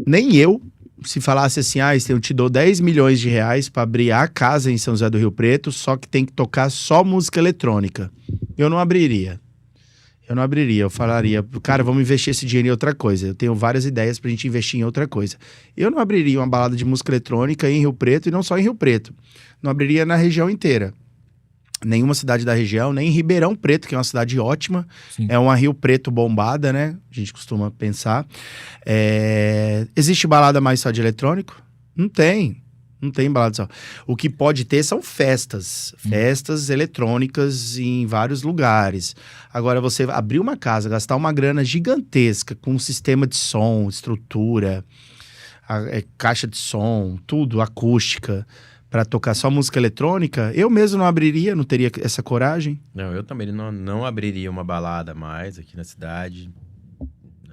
nem eu, se falasse assim, eu te dou 10 milhões de reais pra abrir a casa em São José do Rio Preto, só que tem que tocar só música eletrônica. Eu não abriria. Eu falaria, cara, vamos investir esse dinheiro em outra coisa. Eu tenho várias ideias pra gente investir em outra coisa. Eu não abriria uma balada de música eletrônica em Rio Preto, e não só em Rio Preto. Não abriria na região inteira. Nenhuma cidade da região, nem em Ribeirão Preto, que é uma cidade ótima. Sim. É uma Rio Preto bombada, né? A gente costuma pensar. Existe balada mais só de eletrônico? Não tem balada só. O que pode ter são festas eletrônicas em vários lugares. Agora, você abrir uma casa, gastar uma grana gigantesca com um sistema de som, estrutura, caixa de som, tudo, acústica, para tocar só música eletrônica, eu mesmo não abriria, não teria essa coragem. Não, eu também não abriria uma balada mais aqui na cidade.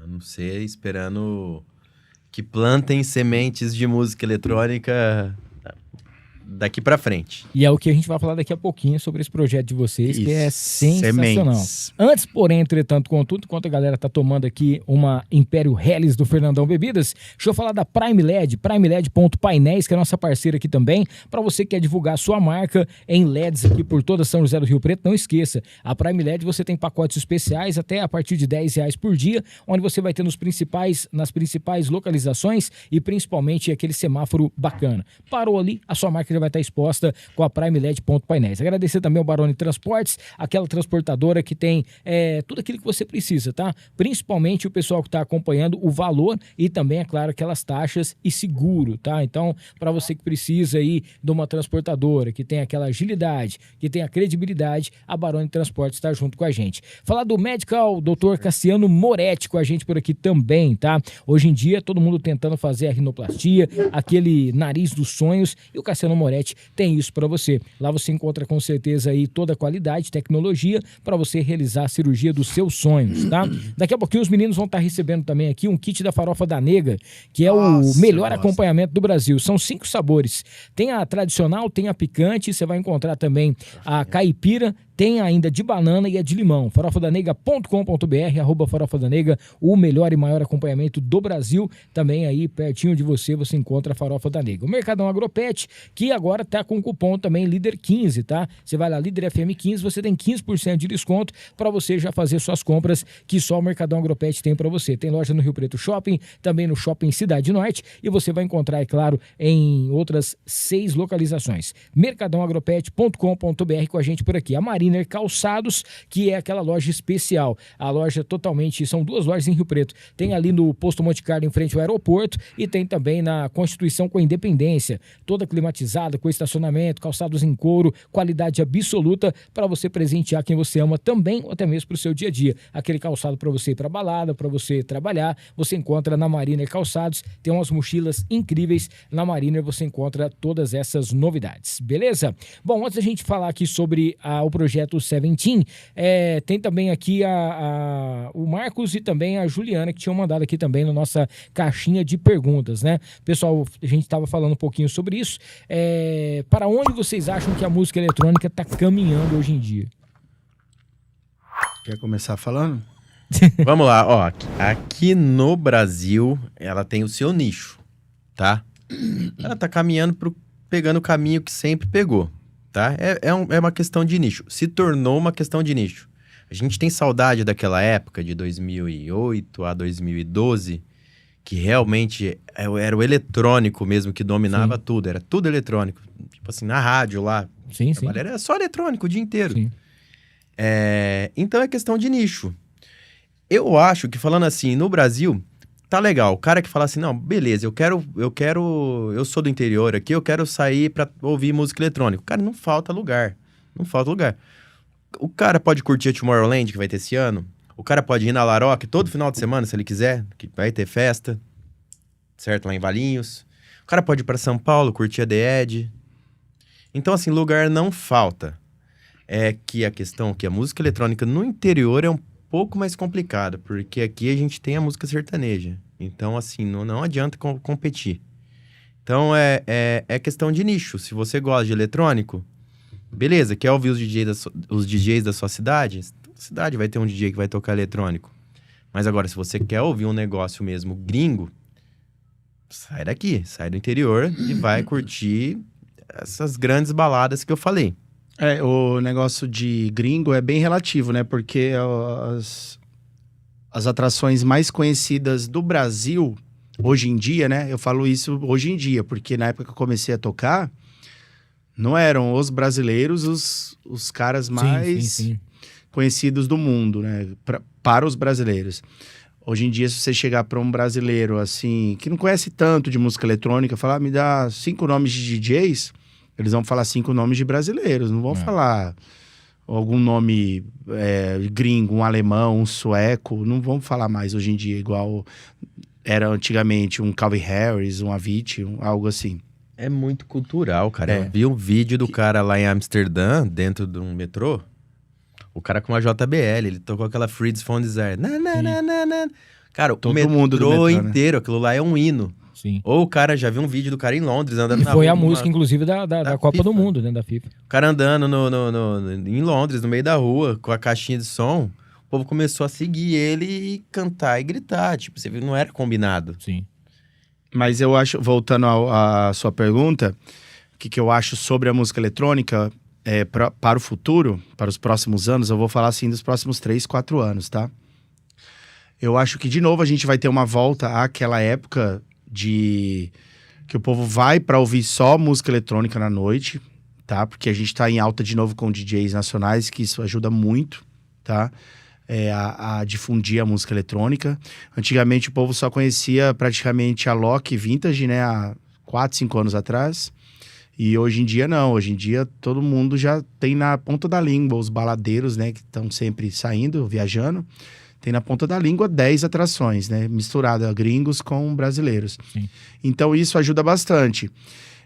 A não ser esperando que plantem sementes de música eletrônica daqui pra frente. E é o que a gente vai falar daqui a pouquinho sobre esse projeto de vocês, que é sensacional. Sementes. Antes, porém, entretanto, contudo, enquanto a galera tá tomando aqui uma Império Helles do Fernandão Bebidas, deixa eu falar da Prime LED, primeled.painéis, que é a nossa parceira aqui também, para você que quer divulgar a sua marca em LEDs aqui por toda São José do Rio Preto. Não esqueça, a Prime LED você tem pacotes especiais até a partir de R$10 por dia, onde você vai ter nas principais localizações e principalmente aquele semáforo bacana. Parou ali, a sua marca indústria vai estar exposta com a Prime LED Ponto Painéis. Agradecer também ao Baroni Transportes, aquela transportadora que tem tudo aquilo que você precisa, tá? Principalmente o pessoal que está acompanhando o valor e também, é claro, aquelas taxas e seguro, tá? Então, para você que precisa aí de uma transportadora, que tem aquela agilidade, que tem a credibilidade, a Baroni Transportes está junto com a gente. Falar do Medical, Dr. Cassiano Moretti com a gente por aqui também, tá? Hoje em dia, todo mundo tentando fazer a rinoplastia, aquele nariz dos sonhos, e o Cassiano Moretti tem isso para você. Lá você encontra com certeza aí toda a qualidade, tecnologia para você realizar a cirurgia dos seus sonhos, tá? Daqui a pouquinho os meninos vão estar recebendo também aqui um kit da Farofa da Nega, que é o melhor acompanhamento do Brasil. São 5 sabores. Tem a tradicional, tem a picante, você vai encontrar também a caipira, tem ainda de banana e a de limão. farofadanega.com.br, @farofadanega, o melhor e maior acompanhamento do Brasil. Também aí, pertinho de você encontra a Farofa da Nega. O Mercadão Agropet, que agora tá com o cupom também Líder 15, tá? Você vai lá, Líder FM 15, você tem 15% de desconto para você já fazer suas compras que só o Mercadão Agropet tem para você. Tem loja no Rio Preto Shopping, também no Shopping Cidade Norte, e você vai encontrar, é claro, em outras 6 localizações. mercadãoagropet.com.br com a gente por aqui. A Mariner Calçados, que é aquela loja especial. A loja totalmente, são 2 lojas em Rio Preto. Tem ali no Posto Monte Carlo, em frente ao aeroporto, e tem também na Constituição com a Independência. Toda climatizada, com estacionamento, calçados em couro, qualidade absoluta para você presentear quem você ama também, ou até mesmo para o seu dia a dia. Aquele calçado para você ir para balada, para você trabalhar, você encontra na Mariner Calçados. Tem umas mochilas incríveis. Na Mariner você encontra todas essas novidades. Beleza? Bom, antes da gente falar aqui sobre o projeto Seventeen, tem também aqui o Marcos e também a Juliana, que tinham mandado aqui também na nossa caixinha de perguntas, né? Pessoal, a gente estava falando um pouquinho sobre isso. Para onde vocês acham que a música eletrônica está caminhando hoje em dia? Quer começar falando? Vamos lá, ó. Aqui no Brasil, ela tem o seu nicho, tá? Ela tá caminhando pegando o caminho que sempre pegou, tá? É uma questão de nicho. Se tornou uma questão de nicho. A gente tem saudade daquela época, de 2008 a 2012, que realmente era o eletrônico mesmo que dominava tudo. Era tudo eletrônico. Tipo assim, na rádio lá. Sim. Era só eletrônico o dia inteiro. Sim. Então é questão de nicho. Eu acho que, falando assim, no Brasil, tá legal. O cara que fala assim, não, beleza, eu sou do interior aqui, eu quero sair pra ouvir música eletrônica. Cara, não falta lugar. Não falta lugar. O cara pode curtir a Tomorrowland, que vai ter esse ano. O cara pode ir na Laroque todo final de semana, se ele quiser, que vai ter festa, certo? Lá em Valinhos. O cara pode ir pra São Paulo, curtir a The Edge. Então, assim, lugar não falta. É que a questão que a música eletrônica no interior é um pouco mais complicada, porque aqui a gente tem a música sertaneja. Então, assim, não adianta competir. Então, é questão de nicho. Se você gosta de eletrônico, beleza, quer ouvir os DJs da sua cidade? A cidade vai ter um DJ que vai tocar eletrônico. Mas agora, se você quer ouvir um negócio mesmo gringo, sai daqui, sai do interior e vai curtir essas grandes baladas que eu falei. O negócio de gringo é bem relativo, né? Porque as atrações mais conhecidas do Brasil, hoje em dia, né? Eu falo isso hoje em dia, porque na época que eu comecei a tocar, não eram os brasileiros os caras mais conhecidos do mundo, né? Para os brasileiros. Hoje em dia, se você chegar para um brasileiro, assim, que não conhece tanto de música eletrônica, falar, me dá 5 nomes de DJs... Eles vão falar 5 nomes de brasileiros, não vão falar algum nome gringo, um alemão, um sueco, não vão falar mais hoje em dia, igual era antigamente um Calvin Harris, um Avicii, algo assim. É muito cultural, cara. Eu vi um vídeo do cara lá em Amsterdã, dentro de um metrô, o cara com uma JBL, ele tocou aquela Fritz von Desire. Cara, todo o metrô, mundo do metrô, inteiro, aquilo lá é um hino. Sim. Ou o cara, já viu um vídeo do cara em Londres andando na rua. Foi a rua, música, inclusive, da Copa FIFA. do Mundo, né, da FIFA. O cara andando em Londres, no meio da rua, com a caixinha de som, o povo começou a seguir ele e cantar e gritar. Tipo, você viu, não era combinado. Sim. Mas eu acho, voltando à sua pergunta, o que eu acho sobre a música eletrônica para o futuro, para os próximos anos, eu vou falar assim dos próximos 3, 4 anos, tá? Eu acho que, de novo, a gente vai ter uma volta àquela época de que o povo vai para ouvir só música eletrônica na noite, tá? Porque a gente tá em alta de novo com DJs nacionais, que isso ajuda muito, tá? A difundir a música eletrônica. Antigamente o povo só conhecia praticamente a Loki Vintage, né? Há 4, 5 anos atrás. E hoje em dia não. Hoje em dia todo mundo já tem na ponta da língua os baladeiros, né? Que estão sempre saindo, viajando. Tem na ponta da língua 10 atrações, né? Misturada gringos com brasileiros. Sim. Então isso ajuda bastante.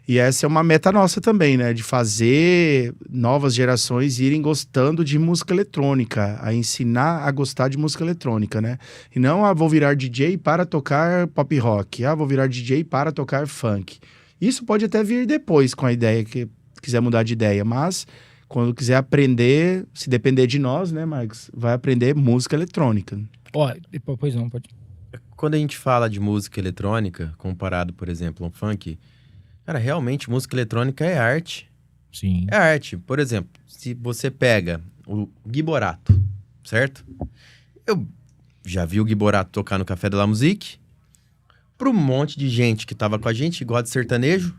E essa é uma meta nossa também, né? De fazer novas gerações irem gostando de música eletrônica, a ensinar a gostar de música eletrônica, né? E não, vou virar DJ para tocar pop rock. Vou virar DJ para tocar funk. Isso pode até vir depois com a ideia, que quiser mudar de ideia. Mas, quando quiser aprender, se depender de nós, né, Marcos? Vai aprender música eletrônica. Ó, pois não, pode. Quando a gente fala de música eletrônica, comparado, por exemplo, a um funk... Cara, realmente, música eletrônica é arte. Sim. É arte. Por exemplo, se você pega o Gui Borato, certo? Eu já vi o Gui Borato tocar no Café de la Musique. Para um monte de gente que tava com a gente, gosta de sertanejo.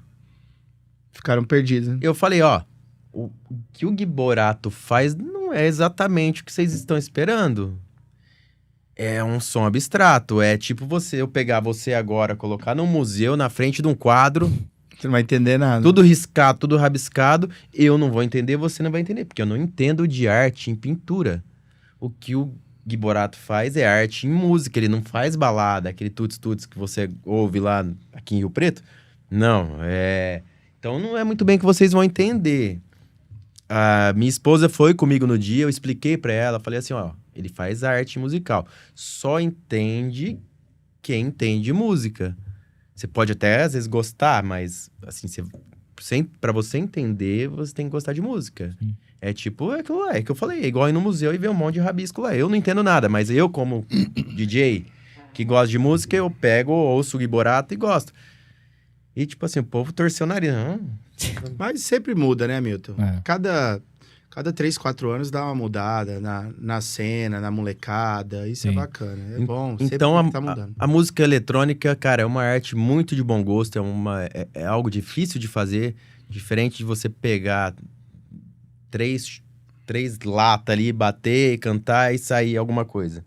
Ficaram perdidos, né? Eu falei, ó, o que o Gui Borato faz não é exatamente o que vocês estão esperando. É um som abstrato. É tipo eu pegar você agora, colocar num museu, na frente de um quadro... Você não vai entender nada. Tudo riscado, tudo rabiscado. Eu não vou entender, você não vai entender. Porque eu não entendo de arte em pintura. O que o Gui Borato faz é arte em música. Ele não faz balada, aquele tuts-tuts que você ouve lá aqui em Rio Preto. Não, Então não é muito bem que vocês vão entender. A minha esposa foi comigo no dia, eu expliquei pra ela, falei assim, ó, ele faz arte musical. Só entende quem entende música. Você pode até, às vezes, gostar, mas, assim, pra você entender, você tem que gostar de música. Sim. É tipo, aquilo lá, é que eu falei, é igual ir no museu e ver um monte de rabisco lá. Eu não entendo nada, mas eu, como DJ que gosta de música, eu pego, ouço o Gui Borato e gosto. E, tipo assim, o povo torceu o nariz. Mas sempre muda, né, Milton? É. Cada 3, 4 anos dá uma mudada na cena, na molecada. Isso Sim. é bacana, é bom. Então, sempre tá mudando. a música eletrônica, cara, é uma arte muito de bom gosto, é algo difícil de fazer, diferente de você pegar três latas ali, bater, cantar e sair alguma coisa.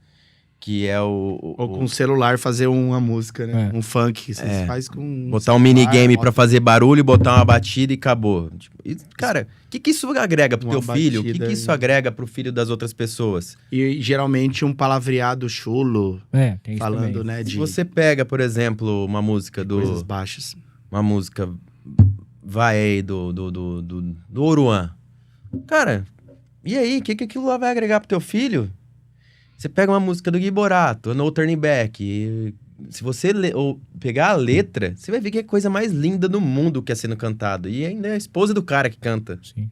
Que é Ou com o celular fazer uma música, né? É. Um funk. Você faz com botar um minigame pra fazer barulho, botar uma batida e acabou. Tipo, cara, o que isso agrega pro Uma teu filho? O batida que isso agrega pro filho das outras pessoas? E geralmente um palavreado chulo, Tem isso falando, também. né, Se de você pega, por exemplo, uma música coisas baixas. Uma música vai aí do Oruan. Cara, e aí? O que aquilo lá vai agregar pro teu filho? Você pega uma música do Gui Borato, No Turning Back, e se você pegar a letra, você vai ver que é a coisa mais linda do mundo que é sendo cantado. E ainda é a esposa do cara que canta. Sim.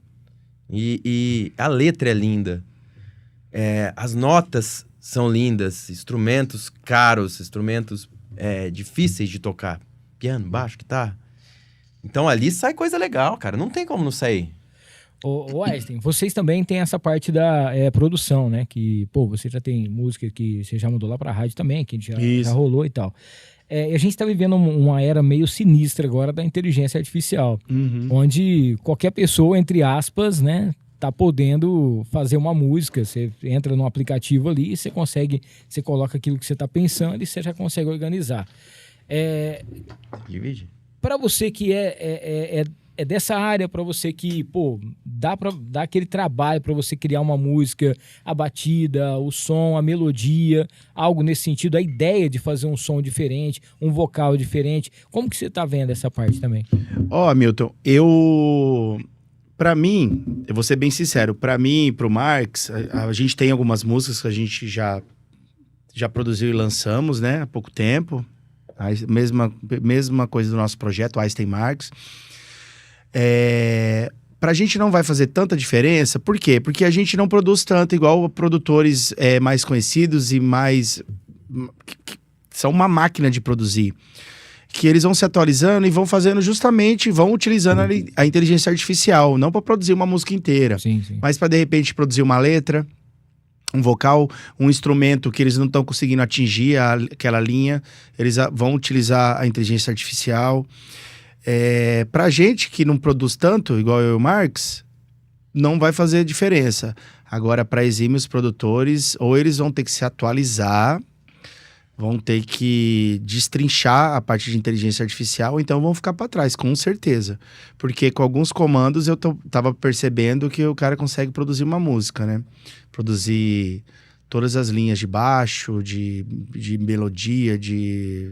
E a letra é linda. As notas são lindas, instrumentos caros, instrumentos difíceis de tocar. Piano, baixo, guitarra. Então ali sai coisa legal, cara. Não tem como não sair. Ô Einstein, vocês também têm essa parte da produção, né? Que, você já tem música que você já mandou lá pra rádio também, que já rolou e tal. E a gente tá vivendo uma era meio sinistra agora da inteligência artificial, onde qualquer pessoa, entre aspas, né, tá podendo fazer uma música. Você entra no aplicativo ali e você coloca aquilo que você tá pensando e você já consegue organizar. Divide. Para você que é dessa área, para você que, dá aquele trabalho para você criar uma música, a batida, o som, a melodia, algo nesse sentido, a ideia de fazer um som diferente, um vocal diferente. Como que você tá vendo essa parte também? Milton, pra mim, eu vou ser bem sincero, pra mim e pro Marx, a gente tem algumas músicas que a gente já produziu e lançamos, né, há pouco tempo. A mesma coisa do nosso projeto, Einstein Marx. Pra gente não vai fazer tanta diferença. Por quê? Porque a gente não produz tanto igual produtores mais conhecidos e mais... que são uma máquina de produzir. Que eles vão se atualizando e vão fazendo justamente... vão utilizando a inteligência artificial. Não para produzir uma música inteira. Sim. Mas para, de repente, produzir uma letra, um vocal, um instrumento que eles não estão conseguindo atingir aquela linha. Eles vão utilizar a inteligência artificial. Pra gente que não produz tanto, igual eu e o Marx, não vai fazer diferença. Agora, para exímios produtores, ou eles vão ter que se atualizar, vão ter que destrinchar a parte de inteligência artificial, ou então vão ficar para trás, com certeza. Porque com alguns comandos eu tava percebendo que o cara consegue produzir uma música, né? Produzir todas as linhas de baixo, de melodia, de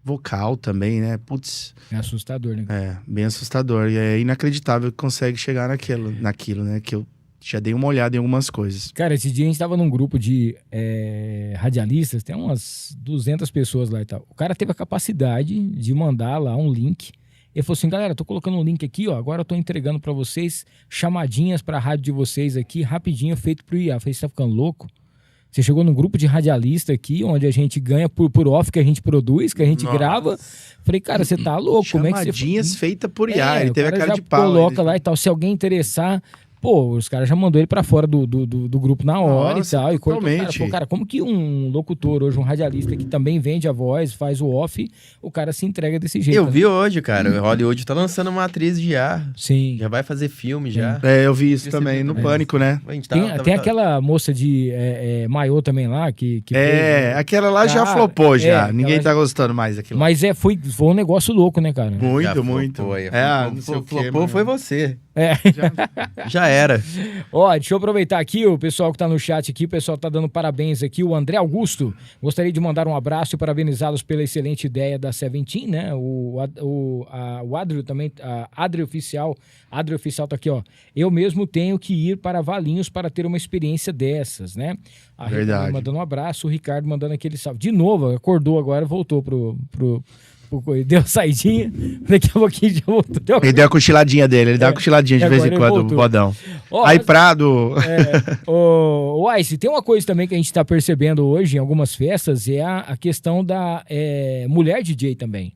vocal também, né? Putz. É assustador, né? Bem assustador. E é inacreditável que consegue chegar naquilo, né? Que eu já dei uma olhada em algumas coisas. Cara, esse dia a gente tava num grupo de radialistas, tem umas 200 pessoas lá e tal. O cara teve a capacidade de mandar lá um link. Ele falou assim, galera, tô colocando um link aqui, ó. Agora eu tô entregando pra vocês chamadinhas pra rádio de vocês aqui, rapidinho, feito pro IA. Eu falei, você tá ficando louco? Você chegou num grupo de radialista aqui, onde a gente ganha por off que a gente produz, que a gente grava. Falei, cara, você tá louco? Como é que você... Chamadinhas feitas por IA, ele teve a cara de pau. Coloca ele... lá e tal, se alguém interessar... Pô, os caras já mandou ele pra fora do grupo na hora. Nossa, e tal. E totalmente. Cara, como que um locutor hoje, um radialista que também vende a voz, faz o off, o cara se entrega desse jeito? Eu vi hoje, cara. O Hollywood tá lançando uma atriz de IA. Sim. Já vai fazer filme, já. Eu vi isso também, no Pânico, né? Tem aquela moça de maiô também lá, que aquela lá já flopou, já. Ninguém tá gostando mais daquilo. Mas foi um negócio louco, né, cara? Muito. Flopou foi você. Já era. Ó, deixa eu aproveitar aqui o pessoal que tá no chat aqui, o pessoal tá dando parabéns aqui, o André Augusto, gostaria de mandar um abraço e parabenizá-los pela excelente ideia da Seventeen, né, o Adrio também, a Adrio Oficial tá aqui, ó, eu mesmo tenho que ir para Valinhos para ter uma experiência dessas, né, a Rita mandando um abraço, o Ricardo mandando aquele salve, de novo, acordou agora, voltou pro deu saidinha, daqui a pouquinho já voltou. Ele deu a cochiladinha dele, ele dá uma cochiladinha de vez em quando, o bodão. Aí, Prado... O Ice, tem uma coisa também que a gente tá percebendo hoje em algumas festas, é a questão da mulher DJ também.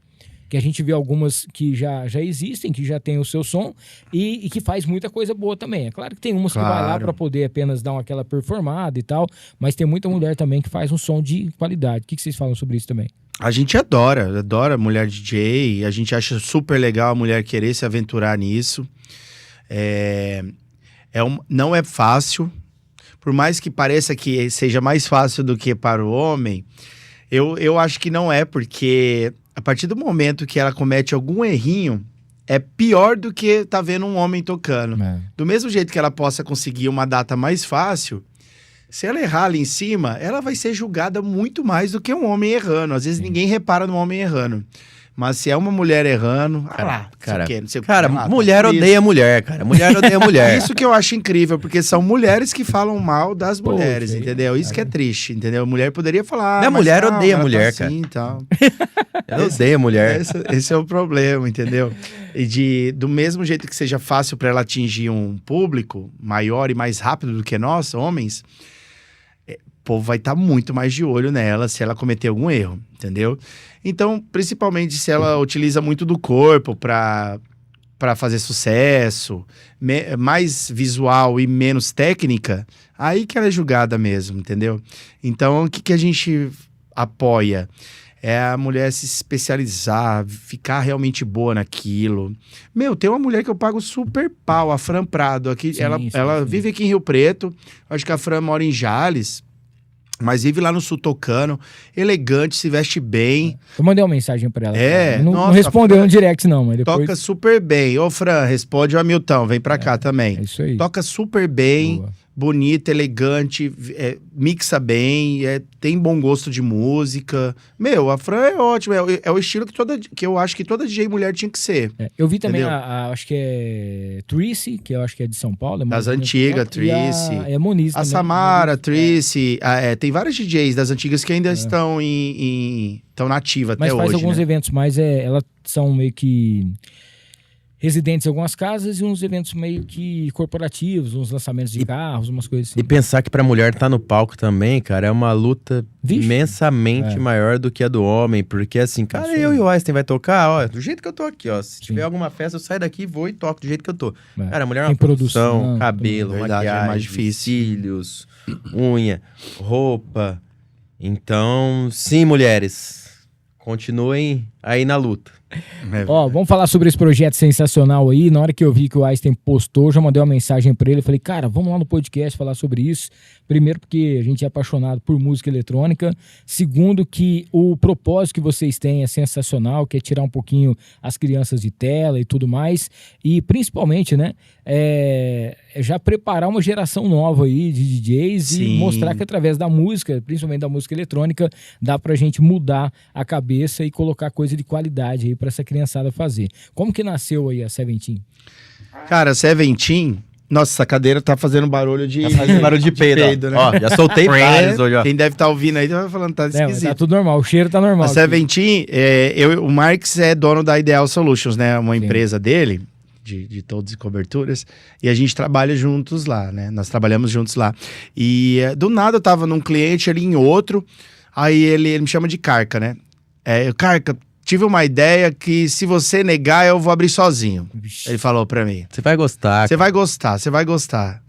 Que a gente vê algumas que já existem, que já tem o seu som e que faz muita coisa boa também. É claro que tem umas que vai lá para poder apenas dar aquela performada e tal, mas tem muita mulher também que faz um som de qualidade. O que vocês falam sobre isso também? A gente adora mulher DJ, a gente acha super legal a mulher querer se aventurar nisso. Não é fácil, por mais que pareça que seja mais fácil do que para o homem, eu acho que não é, porque a partir do momento que ela comete algum errinho, é pior do que tá vendo um homem tocando. Do mesmo jeito que ela possa conseguir uma data mais fácil, se ela errar ali em cima, ela vai ser julgada muito mais do que um homem errando. Às vezes ninguém repara no homem errando. Mas se é uma mulher errando... mulher odeia mulher, cara. Mulher odeia mulher. Isso que eu acho incrível, porque são mulheres que falam mal das mulheres, entendeu? Isso que é triste, entendeu? Mulher poderia falar... Minha mulher odeia mulher, cara. Então. Ela odeia mulher. Esse é o problema, entendeu? E do mesmo jeito que seja fácil para ela atingir um público maior e mais rápido do que nós, homens... O povo vai estar muito mais de olho nela se ela cometer algum erro, entendeu? Então, principalmente se ela utiliza muito do corpo para fazer sucesso, mais visual e menos técnica, aí que ela é julgada mesmo, entendeu? Então, o que a gente apoia? É a mulher se especializar, ficar realmente boa naquilo. Tem uma mulher que eu pago super pau, a Fran Prado. Aqui, ela vive aqui em Rio Preto, acho que a Fran mora em Jales, mas vive lá no sul tocando, elegante, se veste bem. Eu mandei uma mensagem pra ela. Não respondeu no direct não, mas depois... Toca super bem. Ô Fran, responde o Hamilton, vem pra cá também. É isso aí. Toca super bem. Boa. Bonita, elegante, mixa bem, tem bom gosto de música. A Fran é ótima, é o estilo que eu acho que toda DJ mulher tinha que ser. Eu vi também, acho que é Tracy, que eu acho que é de São Paulo. Das antigas, Tracy. A Moniz também. A Samara, Tracy, tem várias DJs das antigas que ainda estão estão nativas até hoje. Mas faz alguns eventos, mas elas são meio que... residentes em algumas casas e uns eventos meio que corporativos, uns lançamentos de carros, umas coisas assim. E pensar que pra mulher estar no palco também, cara, é uma luta imensamente maior do que a do homem, porque assim, cara, eu e o Einstein vai tocar, ó, do jeito que eu tô aqui, ó, se tiver alguma festa, eu saio daqui, vou e toco do jeito que eu tô. Cara, a mulher é uma produção, cabelo, maquiagem, é mais difícil. cílios, unha, roupa. Então, sim, mulheres, continuem aí na luta. Ó, vamos falar sobre esse projeto sensacional aí. Na hora que eu vi que o Einstein postou, já mandei uma mensagem pra ele. Eu falei, cara, vamos lá no podcast falar sobre isso. Primeiro, porque a gente é apaixonado por música eletrônica. Segundo, que o propósito que vocês têm é sensacional, que é tirar um pouquinho as crianças de tela e tudo mais. E principalmente, né, já preparar uma geração nova aí de DJs. Sim. E mostrar que através da música, principalmente da música eletrônica, dá pra gente mudar a cabeça e colocar coisa de qualidade aí pra essa criançada fazer. Como que nasceu aí a Seventeen? Cara, a Seventeen... Nossa, essa cadeira tá fazendo barulho de... Tá fazendo barulho de peido, né? Ó, já soltei vários hoje, ó. Quem deve estar ouvindo aí vai falando, tá esquisito. Tá tudo normal, o cheiro tá normal. A Seventeen, o Marx é dono da Ideal Solutions, né? Uma empresa dele, de todas as coberturas, e a gente trabalha juntos lá, né? Nós trabalhamos juntos lá. E do nada eu tava num cliente ali em outro, aí ele me chama de Carca, né? Carca, tive uma ideia que se você negar, eu vou abrir sozinho. Ele falou pra mim. Você vai gostar. Você vai gostar, você vai gostar.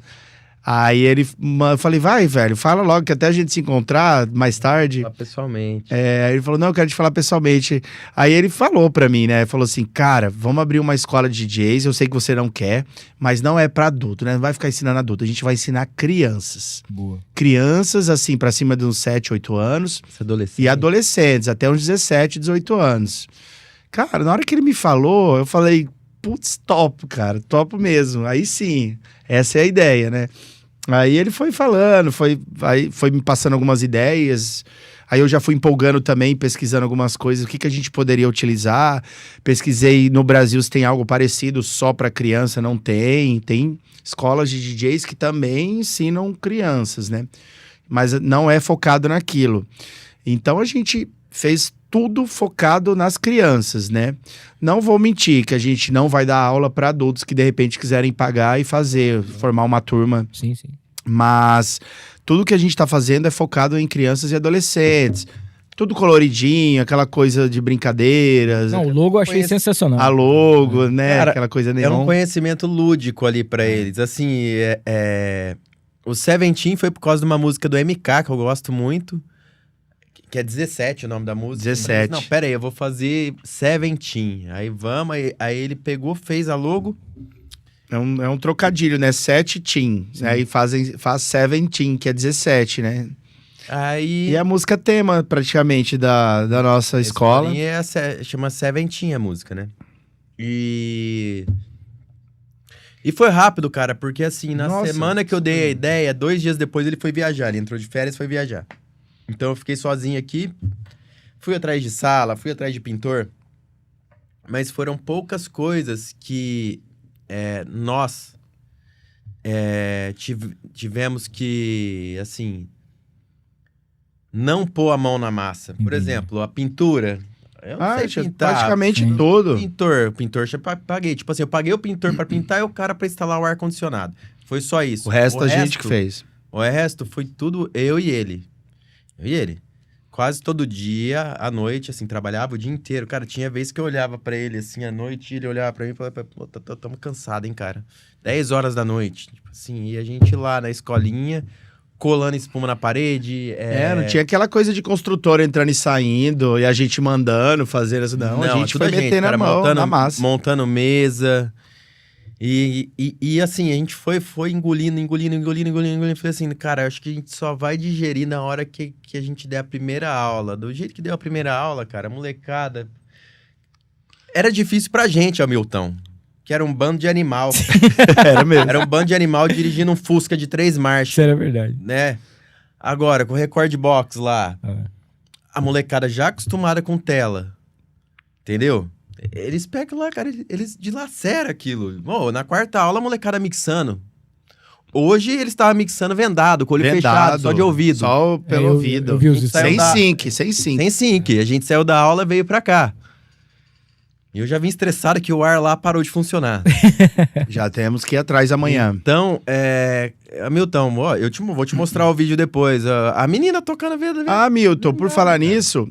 Aí eu falei, vai, velho, fala logo que até a gente se encontrar mais tarde. Falar pessoalmente. Aí ele falou, não, eu quero te falar pessoalmente. Aí ele falou pra mim, né? Falou assim, cara, vamos abrir uma escola de DJs, eu sei que você não quer, mas não é pra adulto, né? Não vai ficar ensinando adulto, a gente vai ensinar crianças. Boa. Crianças, assim, pra cima de uns 7, 8 anos. E adolescentes, até uns 17, 18 anos. Cara, na hora que ele me falou, eu falei, putz, topo, cara, topo mesmo. Aí sim, essa é a ideia, né? Aí ele foi falando, foi me passando algumas ideias. Aí eu já fui empolgando também, pesquisando algumas coisas, o que a gente poderia utilizar. Pesquisei no Brasil se tem algo parecido só para criança, não tem. Tem escolas de DJs que também ensinam crianças, né? Mas não é focado naquilo. Então a gente fez tudo focado nas crianças, né? Não vou mentir que a gente não vai dar aula para adultos que de repente quiserem pagar e fazer, formar uma turma. Sim. Mas tudo que a gente tá fazendo é focado em crianças e adolescentes. Tudo coloridinho, aquela coisa de brincadeiras. Não, o logo eu achei sensacional. A logo, né? Cara, aquela coisa neon. É um conhecimento lúdico ali pra eles. Assim, o Seventeen foi por causa de uma música do MK, que eu gosto muito. Que é 17 o nome da música. 17. Não, pera aí, eu vou fazer Seventeen. Aí vamos, aí ele pegou, fez a logo. É um trocadilho, né? 7 teen. Aí faz Seventeen, que é 17, né? Aí... E é a música tema, praticamente, da nossa escola. Chama Seventeen a música, né? E foi rápido, cara, porque assim, na semana que eu dei a ideia, 2 dias depois ele foi viajar. Ele entrou de férias e foi viajar. Então eu fiquei sozinho aqui, fui atrás de sala, fui atrás de pintor, mas foram poucas coisas que nós tivemos que, assim, não pôr a mão na massa. Por exemplo, a pintura, eu não sei pintar. Praticamente todo. Pintor já paguei. Tipo assim, eu paguei o pintor pra pintar e o cara pra instalar o ar-condicionado. Foi só isso. O resto a gente que fez. O resto foi tudo eu e ele. Quase todo dia, à noite, assim, trabalhava o dia inteiro. Cara, tinha vez que eu olhava pra ele, assim, à noite, e ele olhava pra mim e falava, pô, tamo cansado, hein, cara. 10 horas da noite. Tipo assim, e a gente lá na escolinha, colando espuma na parede. Não tinha aquela coisa de construtor entrando e saindo, e a gente mandando, fazendo isso. Não, a gente foi metendo a mão na massa. Montando mesa. E assim, a gente foi engolindo. Falei assim, cara, acho que a gente só vai digerir na hora que a gente der a primeira aula. Do jeito que deu a primeira aula, cara, a molecada... Era difícil pra gente, Hamilton, que era um bando de animal. Era mesmo. Era um bando de animal dirigindo um Fusca de 3 marchas. Isso era verdade. Né? Agora, com o Record Box lá, a molecada já acostumada com tela, entendeu? Eles pegam lá, cara, eles dilaceram aquilo. Na 4ª aula, a molecada mixando. Hoje, eles estavam mixando vendado, com o olho fechado, só de ouvido. Só pelo ouvido. Sem sync. Sem sync. A gente saiu da aula e veio pra cá. E eu já vim estressado que o ar lá parou de funcionar. Já temos que ir atrás amanhã. Então, Hamilton, vou te mostrar o vídeo depois. A menina tocando vendo. Hamilton, por falar nisso,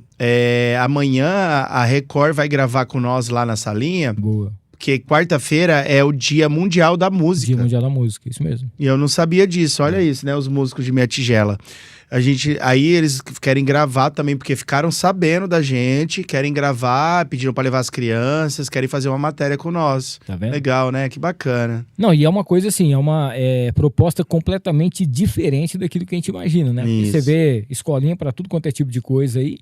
amanhã a Record vai gravar com nós lá na salinha. Boa. Porque quarta-feira é o Dia Mundial da Música. Dia Mundial da Música, isso mesmo. E eu não sabia disso, olha isso, né? Os músicos de minha tigela. Aí eles querem gravar também, porque ficaram sabendo da gente, querem gravar, pediram pra levar as crianças, querem fazer uma matéria com nós. Tá vendo? Legal, né? Que bacana. Não, e é uma coisa assim, é uma proposta completamente diferente daquilo que a gente imagina, né? Porque Isso. você vê escolinha pra tudo quanto é tipo de coisa aí,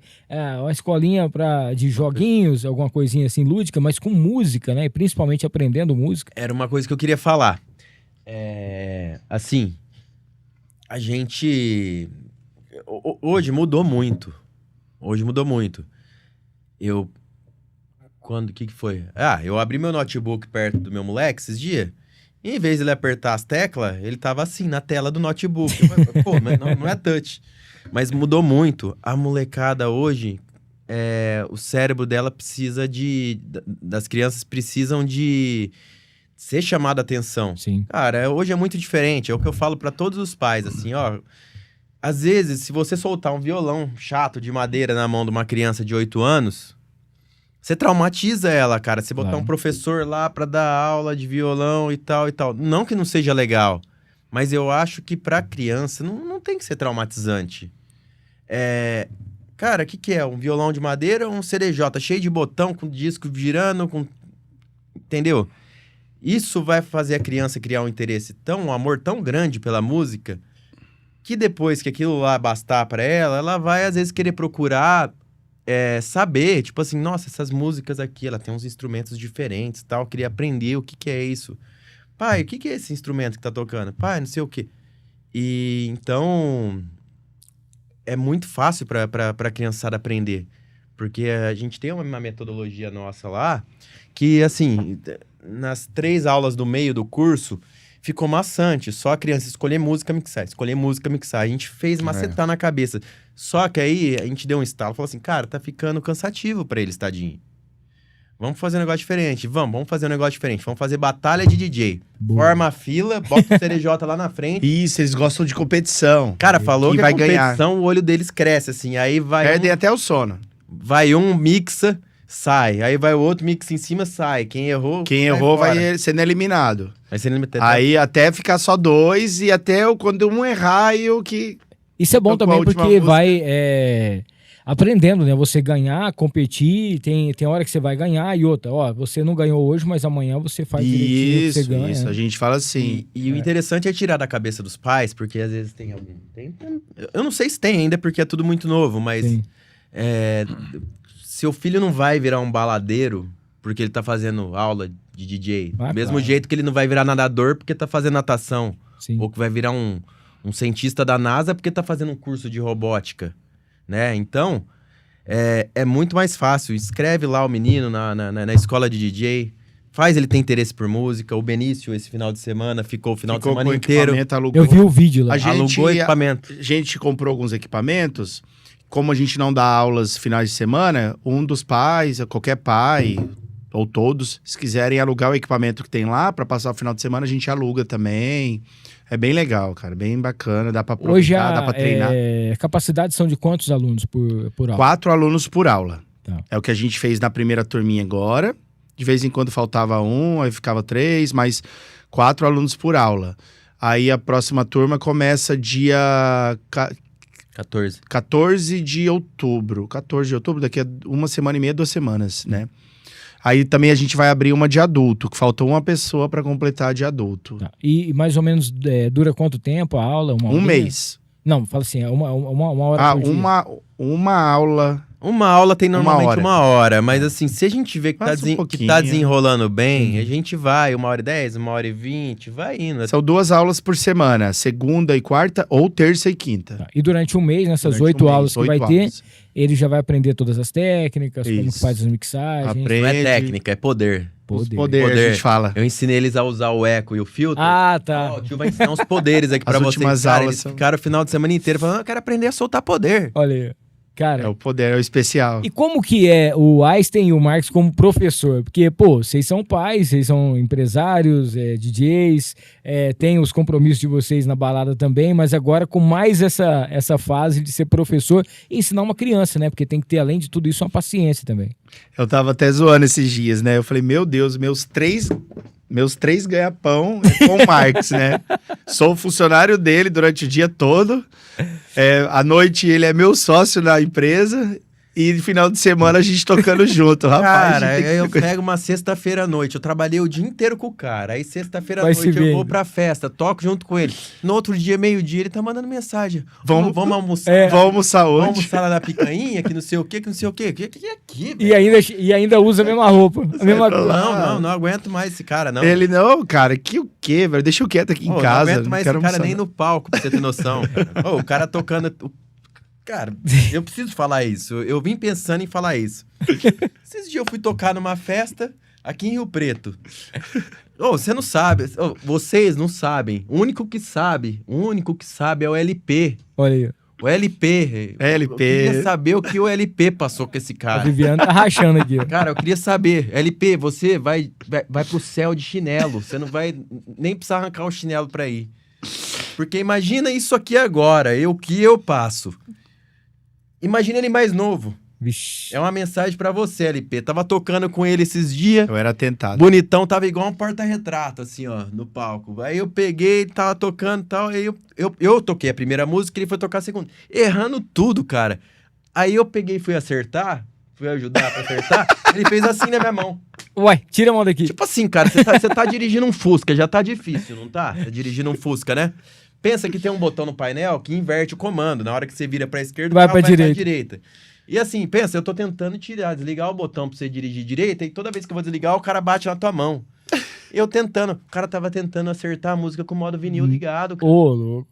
uma escolinha de joguinhos, alguma coisinha assim lúdica, mas com música, né? E principalmente aprendendo música. Era uma coisa que eu queria falar. Assim, a gente... Hoje mudou muito. O que foi? Eu abri meu notebook perto do meu moleque esses dias, e em vez de ele apertar as teclas, ele tava assim, na tela do notebook. Pô, mas não é touch. Mas mudou muito. A molecada hoje, o cérebro dela precisa das crianças precisam de ser chamada a atenção. Sim. Cara, hoje é muito diferente. É o que eu falo pra todos os pais, assim, ó. Às vezes, se você soltar um violão chato de madeira na mão de uma criança de 8 anos, você traumatiza ela, cara. Você botar um professor lá pra dar aula de violão e tal e tal. Não que não seja legal, mas eu acho que pra criança não tem que ser traumatizante. Cara, o que é? Um violão de madeira ou um CDJ cheio de botão, com disco girando, entendeu? Isso vai fazer a criança criar um interesse um amor tão grande pela música, que depois que aquilo lá bastar pra ela, ela vai às vezes querer procurar saber, tipo assim, nossa, essas músicas aqui, ela tem uns instrumentos diferentes e tal, eu queria aprender o que é isso. Pai, o que é esse instrumento que tá tocando? Pai, não sei o quê. E então, é muito fácil pra criançada aprender, porque a gente tem uma metodologia nossa lá, que assim, nas 3 aulas do meio do curso, ficou maçante, só a criança escolher música, mixar. A gente fez macetar na cabeça. Só que aí a gente deu um estalo, falou assim, cara, tá ficando cansativo pra eles, tadinho. Vamos fazer um negócio diferente. Vamos fazer um negócio diferente. Vamos fazer batalha de DJ. Boa. Forma a fila, bota o CDJ lá na frente. Isso, eles gostam de competição. Cara, falou que vai a competição, o olho deles cresce, assim. Aí vai Perdem até o sono. Vai um, mixa, sai. Aí vai o outro, mixa em cima, sai. Quem errou vai sendo eliminado. Vai sendo eliminado. Aí até ficar só 2 e até quando um errar e o que... Isso é bom Tocou também a última porque música. vai aprendendo, né? Você ganhar, competir, tem hora que você vai ganhar e outra. Ó, você não ganhou hoje, mas amanhã você faz direitinho que você ganha. Isso, a gente fala assim. E o interessante é tirar da cabeça dos pais, porque às vezes tem algum... Eu não sei se tem ainda, porque é tudo muito novo, mas... Sim. Seu filho não vai virar um baladeiro porque ele tá fazendo aula de DJ. Do mesmo jeito que ele não vai virar nadador porque tá fazendo natação. Sim. Ou que vai virar um cientista da NASA porque tá fazendo um curso de robótica, né? Então, é muito mais fácil. Escreve lá o menino na escola de DJ, faz ele ter interesse por música. O Benício, esse final de semana, ficou o final de semana inteiro. Eu vi o vídeo lá. Alugou equipamento. A gente comprou alguns equipamentos. Como a gente não dá aulas finais de semana, um dos pais, qualquer pai, ou todos, se quiserem alugar o equipamento que tem lá para passar o final de semana, a gente aluga também. É bem legal, cara, bem bacana, dá para aproveitar, Hoje dá para treinar. A capacidade são de quantos alunos por aula? 4 alunos por aula. Tá. É o que a gente fez na primeira turminha agora. De vez em quando faltava 1, aí ficava 3, mas 4 alunos por aula. Aí a próxima turma começa dia 14 de outubro. 14 de outubro, daqui a 1 semana e meia, 2 semanas, né? Aí também a gente vai abrir uma de adulto, que faltou uma pessoa para completar de adulto. Tá. E mais ou menos dura quanto tempo a aula? Um mês. Não, fala assim, uma hora por dia. Uma aula. Uma aula tem normalmente 1 hora, mas assim, se a gente vê que Passa tá desenrolando bem, a gente vai 1h10, 1h20, vai indo. São 2 aulas por semana, segunda e quarta ou terça e quinta. Tá. E durante um mês, nessas Durante 8 um mês, aulas que 8 vai aulas. ter, ele já vai aprender todas as técnicas, como que Isso. faz as mixagens. Aprende. Não é técnica, é poder. Poder, a gente fala. Eu ensinei eles a usar o eco e o filtro. Ah, tá. O tio vai ensinar uns poderes aqui pra As vocês. últimas Cara, aulas eles são- ficaram o final de semana inteiro falando, eu quero aprender a soltar poder. Olha aí. Cara, É o poder, é o especial. e como que é o Einstein e o Marcos como professor? Porque, pô, vocês são pais, vocês são empresários, DJs, tem os compromissos de vocês na balada também, mas agora com mais essa fase de ser professor e ensinar uma criança, né? Porque tem que ter, além de tudo isso, uma paciência também. Eu tava até zoando esses dias, né? Eu falei, meu Deus, meus três ganha-pão é com o Marx, né? Sou funcionário dele durante o dia todo. À noite ele é meu sócio na empresa e no final de semana a gente tocando junto, rapaz. Cara, eu pego uma sexta-feira à noite, eu trabalhei o dia inteiro com o cara, aí sexta-feira à noite eu vou pra festa, toco junto com ele. No outro dia, meio-dia, ele tá mandando mensagem. Vamos almoçar. Vamos almoçar hoje. Vamos almoçar lá na picanha, que não sei o que, que não sei o que. O que é aqui, velho? E ainda usa a mesma roupa. A mesma coisa. Não aguento mais esse cara, não. Ele, não, cara, que o quê, velho? Deixa eu quieto aqui em casa. Não aguento mais esse cara nem no palco, pra você ter noção. O cara tocando... Cara, eu preciso falar isso. Eu vim pensando em falar isso. Esses dias eu fui tocar numa festa aqui em Rio Preto. Você não sabe. Vocês não sabem. O único que sabe é o LP. Olha aí. O LP. Eu queria saber o que o LP passou com esse cara. A Viviane tá rachando aqui. Cara, eu queria saber. LP, você vai pro céu de chinelo. Você não vai nem precisar arrancar o chinelo pra ir. Porque imagina isso aqui agora. O que eu passo. Imagina ele mais novo. Vixe. É uma mensagem pra você, LP. Tava tocando com ele esses dias. Eu era tentado. Bonitão, tava igual um porta-retrato, assim, ó, no palco. Aí eu peguei, tava tocando e tal. Aí eu toquei a primeira música e ele foi tocar a segunda. Errando tudo, cara. Aí eu peguei e fui acertar. Fui ajudar pra acertar. Ele fez assim na minha mão. Ué, tira a mão daqui. Tipo assim, cara, você tá dirigindo um Fusca. Já tá difícil, não tá? Tá dirigindo um Fusca, né? Pensa que tem um botão no painel que inverte o comando. Na hora que você vira pra esquerda, vai o carro pra vai pra direita. E assim, pensa, eu tô tentando desligar o botão pra você dirigir direita, e toda vez que eu vou desligar, o cara bate na tua mão. Eu tentando. O cara tava tentando acertar a música com o modo vinil ligado. Ô, louco.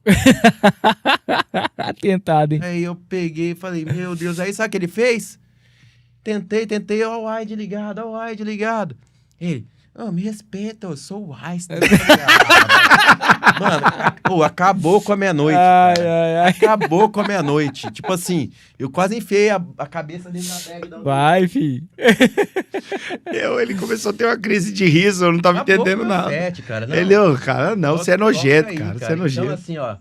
Tentado, hein? Aí eu peguei e falei, meu Deus, aí sabe o que ele fez? Tentei, ó o wide ligado. Ele... me respeita, eu sou o Einstein. Mano, acabou com a minha noite. Acabou com a minha noite. Tipo assim, eu quase enfiei a cabeça dele na bag. Vai, filho. Ele começou a ter uma crise de riso, eu não tava entendendo nada. Cara, não. Ele, cara, não, você é nojento, cara. Você é nojento. Então, assim, ó.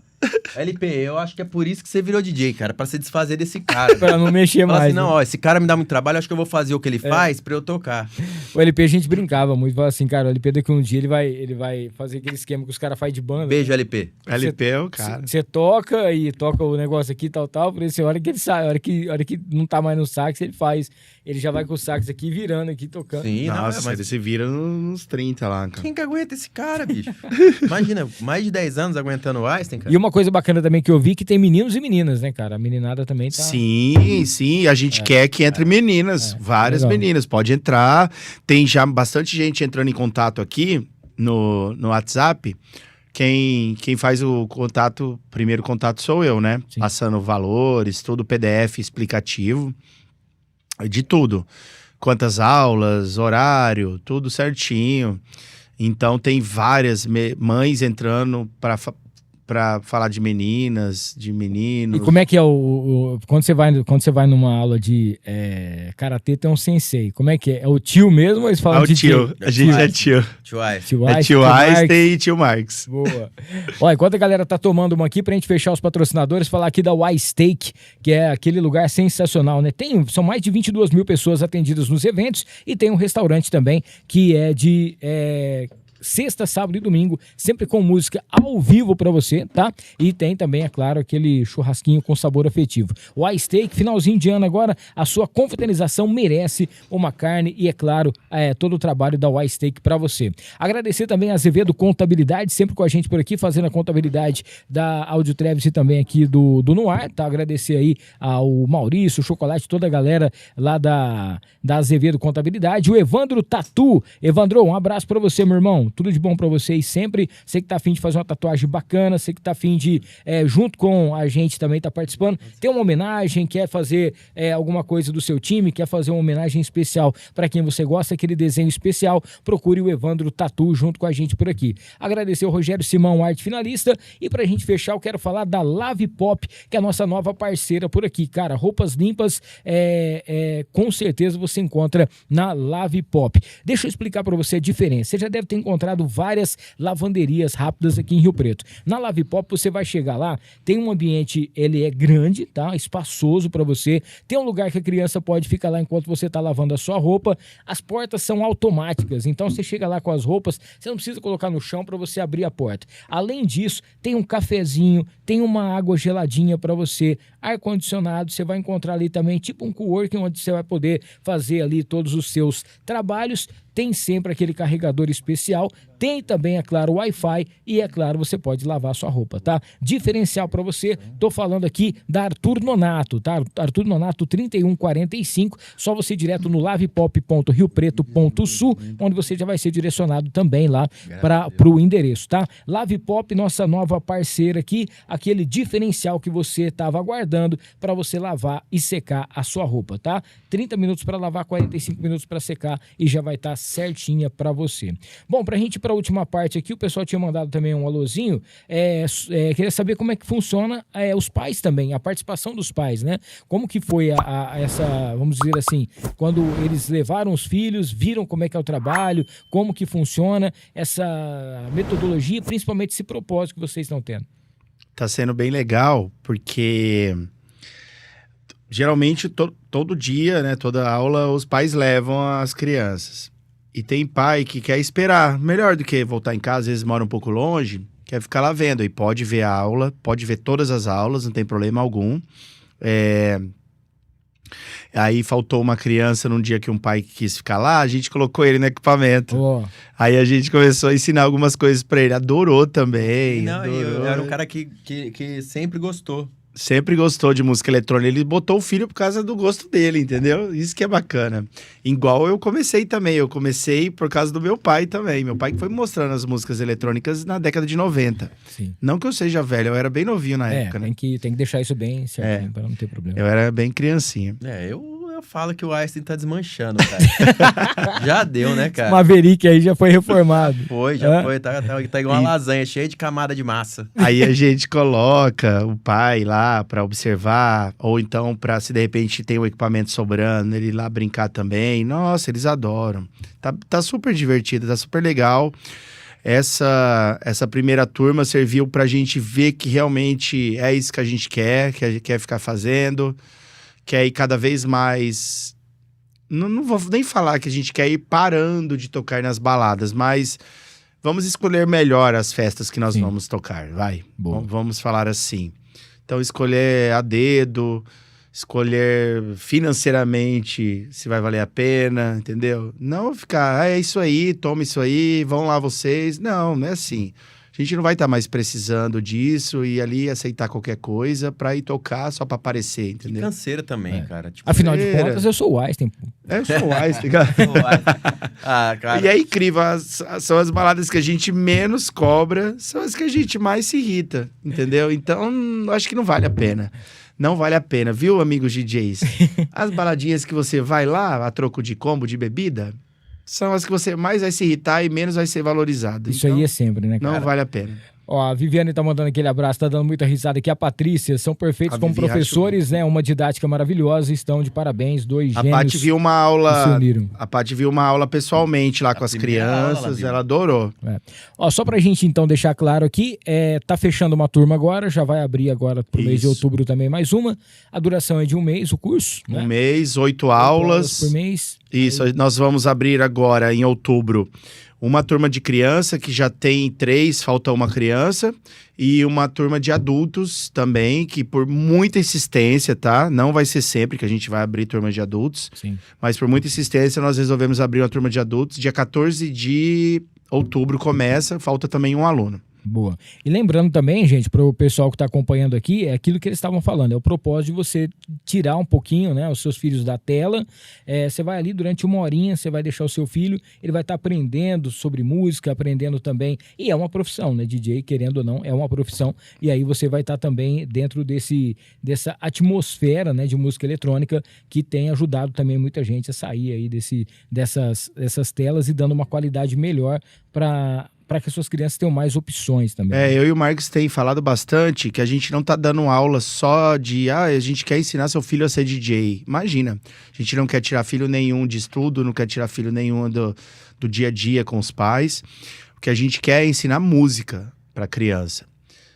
LP, eu acho que é por isso que você virou DJ, cara, pra se desfazer desse cara. Pra não mexer mais. Assim, não, esse cara me dá muito trabalho, acho que eu vou fazer o que ele faz pra eu tocar. O LP a gente brincava muito, falava assim, cara, o LP daqui um dia ele vai fazer aquele esquema que os caras fazem de banda. Beijo, LP. LP é o cara. Você toca e toca o negócio aqui, tal, por isso, a hora que ele sai, a hora que não tá mais no sax, ele já vai com o sax aqui, virando aqui, tocando. Sim, nossa, mas ele se vira nos 30 lá, cara. Quem que aguenta esse cara, bicho? Imagina, mais de 10 anos aguentando o Einstein, cara. E uma coisa bacana também que eu vi que tem meninos e meninas, né, cara? A meninada também tá... Sim, a gente quer que entre meninas, várias meninas, pode entrar. Tem já bastante gente entrando em contato aqui no WhatsApp. Quem faz o contato, primeiro contato sou eu, né? Sim. Passando valores, tudo PDF explicativo, de tudo. Quantas aulas, horário, tudo certinho. Então tem várias mães entrando para falar de meninas, de meninos. E como é que é quando você vai numa aula de karatê, tem um sensei. Como é que é? É o tio mesmo ou eles falam de tio? A gente é tio. Tio Einstein e tio Marx. Boa. Olha, enquanto a galera tá tomando uma aqui, pra gente fechar os patrocinadores, falar aqui da Y-Steak, que é aquele lugar sensacional, né? São mais de 22 mil pessoas atendidas nos eventos e tem um restaurante também que é de... sexta, sábado e domingo, sempre com música ao vivo pra você, tá? E tem também, é claro, aquele churrasquinho com sabor afetivo. O iSteak, finalzinho de ano agora, a sua confraternização merece uma carne e, é claro, todo o trabalho da iSteak pra você. Agradecer também a Azevedo Contabilidade, sempre com a gente por aqui, fazendo a contabilidade da Áudio Treves e também aqui do Noir, tá? Agradecer aí ao Maurício, o Chocolate, toda a galera lá da Azevedo Contabilidade. O Evandro Tatu. Evandro, um abraço pra você, meu irmão. Tudo de bom pra vocês sempre. Você que tá afim de fazer uma tatuagem bacana, você que tá afim de, junto com a gente também tá participando, tem uma homenagem, quer fazer alguma coisa do seu time, quer fazer uma homenagem especial pra quem você gosta, aquele desenho especial, procure o Evandro Tatu junto com a gente por aqui. Agradecer o Rogério Simão, arte finalista, e pra gente fechar, eu quero falar da Lave Pop, que é a nossa nova parceira por aqui. Cara, roupas limpas, com certeza você encontra na Lave Pop. Deixa eu explicar pra você a diferença. Você já deve ter encontrado encontrado várias lavanderias rápidas aqui em Rio Preto. Na Lave Pop você vai chegar lá, tem um ambiente, ele é grande, tá? Espaçoso para você. Tem um lugar que a criança pode ficar lá enquanto você tá lavando a sua roupa. As portas são automáticas, então você chega lá com as roupas, você não precisa colocar no chão para você abrir a porta. Além disso, tem um cafezinho, tem uma água geladinha para você, ar-condicionado, você vai encontrar ali também tipo um coworking onde você vai poder fazer ali todos os seus trabalhos. Tem sempre aquele carregador especial, tem também, é claro, o Wi-Fi e, é claro, você pode lavar sua roupa, tá? Diferencial para você, tô falando aqui da Arthur Nonato, tá? Arthur Nonato 3145, só você ir direto no lavepop.riopreto.sul, onde você já vai ser direcionado também lá para o endereço, tá? Lave Pop, nossa nova parceira aqui, aquele diferencial que você estava aguardando para você lavar e secar a sua roupa, tá? 30 minutos para lavar, 45 minutos para secar e já vai estar certinha para você. Bom, pra gente ir pra última parte aqui, o pessoal tinha mandado também um alôzinho, queria saber como é que funciona os pais também, a participação dos pais, né? Como que foi essa, vamos dizer assim, quando eles levaram os filhos, viram como é que é o trabalho, como que funciona essa metodologia, principalmente esse propósito que vocês estão tendo. Tá sendo bem legal, porque geralmente todo dia, né, toda aula, os pais levam as crianças. E tem pai que quer esperar, melhor do que voltar em casa, às vezes mora um pouco longe, quer ficar lá vendo. E pode ver a aula, pode ver todas as aulas, não tem problema algum. Aí faltou uma criança num dia que um pai quis ficar lá, a gente colocou ele no equipamento. Aí a gente começou a ensinar algumas coisas pra ele. Adorou também. Não, adorou. eu era um cara que sempre gostou. Sempre gostou de música eletrônica. Ele botou o filho por causa do gosto dele, entendeu? Isso que é bacana. Igual eu comecei também. Eu comecei por causa do meu pai também. Meu pai que foi me mostrando as músicas eletrônicas na década de 90. Sim. Não que eu seja velho, eu era bem novinho na época, né? Tem que deixar isso bem certinho para não ter problema. Eu era bem criancinha. Eu falo que o Einstein tá desmanchando, cara. Já deu, né, cara? Maverick aí já foi reformado. Já foi. Tá igual uma lasanha, cheia de camada de massa. Aí a gente coloca o pai lá pra observar, ou então pra, se de repente tem um equipamento sobrando, ele ir lá brincar também. Nossa, eles adoram. Tá super divertido, tá super legal. Essa primeira turma serviu pra gente ver que realmente é isso que a gente quer ficar fazendo. Quer ir cada vez mais... Não vou nem falar que a gente quer ir parando de tocar nas baladas, mas vamos escolher melhor as festas que nós vamos tocar, vai. Vamos falar assim. Então, escolher a dedo, escolher financeiramente se vai valer a pena, entendeu? Não ficar, é isso aí, toma isso aí, vão lá vocês. Não é assim. A gente não vai estar mais precisando disso e ali aceitar qualquer coisa pra ir tocar só pra aparecer, entendeu? Canseira também, cara. Tipo, afinal de contas, eu sou o Einstein. Eu sou o Einstein, cara. Cara. E é incrível, são as baladas que a gente menos cobra, são as que a gente mais se irrita, entendeu? Então, acho que não vale a pena. Não vale a pena, viu, amigos DJs? As baladinhas que você vai lá, a troco de combo de bebida... são as que você mais vai se irritar e menos vai ser valorizado. Isso então, aí é sempre, né, cara? Não vale a pena. Ó, a Viviane tá mandando aquele abraço, tá dando muita risada aqui. A Patrícia, são perfeitos como professores, né? Uma didática maravilhosa, estão de parabéns, dois gênios. A Paty viu uma aula, pessoalmente lá com as crianças, ela adorou. Ó, só pra gente então deixar claro aqui, tá fechando uma turma agora, já vai abrir agora pro mês de outubro também mais uma. A duração é de um mês, o curso, né? Um mês, 8 aulas por mês. Isso, nós vamos abrir agora em outubro uma turma de criança, que já tem 3, falta uma criança, e uma turma de adultos também, que por muita insistência, tá? Não vai ser sempre que a gente vai abrir turma de adultos, mas por muita insistência nós resolvemos abrir uma turma de adultos. Dia 14 de outubro começa, falta também um aluno. Boa. E lembrando também, gente, para o pessoal que está acompanhando aqui, é aquilo que eles estavam falando, é o propósito de você tirar um pouquinho, né, os seus filhos da tela. Você vai ali durante uma horinha, você vai deixar o seu filho, ele vai estar aprendendo sobre música, aprendendo também, e é uma profissão, né, DJ, querendo ou não, é uma profissão, e aí você vai estar também dentro dessa atmosfera, né, de música eletrônica, que tem ajudado também muita gente a sair aí dessas telas e dando uma qualidade melhor para que as suas crianças tenham mais opções também. Eu e o Marcos tem falado bastante que a gente não tá dando aula só de, a gente quer ensinar seu filho a ser DJ. Imagina, a gente não quer tirar filho nenhum de estudo, não quer tirar filho nenhum do dia a dia com os pais. Porque a gente quer ensinar música para criança.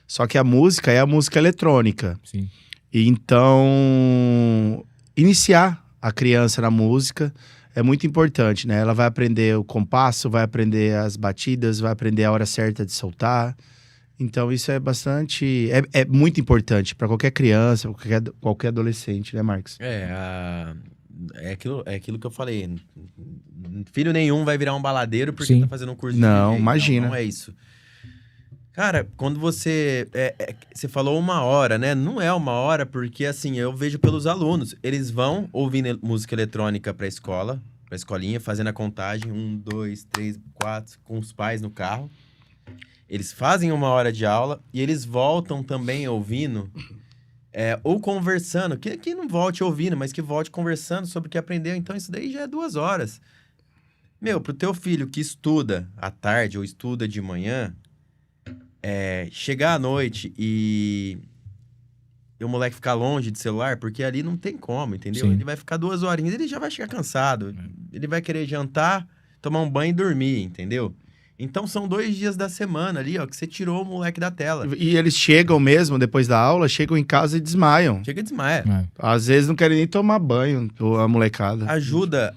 Só que a música é a música eletrônica. Sim. E então, iniciar a criança na música é muito importante, né? Ela vai aprender o compasso, vai aprender as batidas, vai aprender a hora certa de soltar. Então isso é bastante... É muito importante para qualquer criança, qualquer adolescente, né, Marcos? É aquilo que eu falei. Filho nenhum vai virar um baladeiro porque Sim. tá fazendo um curso Não, de DJ. imagina. Não é isso. Cara, quando você... você falou 1 hora, né? Não é 1 hora, porque assim, eu vejo pelos alunos. Eles vão ouvindo música eletrônica pra escolinha, fazendo a contagem. 1, 2, 3, 4, com os pais no carro. Eles fazem 1 hora de aula e eles voltam também ouvindo... ou conversando, que não volte ouvindo, mas que volte conversando sobre o que aprendeu. Então, isso daí já é 2 horas. Meu, pro teu filho que estuda à tarde ou estuda de manhã, chegar à noite e o moleque ficar longe de celular, porque ali não tem como, entendeu? Sim. Ele vai ficar 2 horinhas, ele já vai chegar cansado. Ele vai querer jantar, tomar um banho e dormir, entendeu? Então, são 2 dias da semana ali, ó, que você tirou o moleque da tela. E eles chegam mesmo, depois da aula, chegam em casa e desmaiam. Chega e desmaia. Às vezes não querem nem tomar banho, a molecada. Ajuda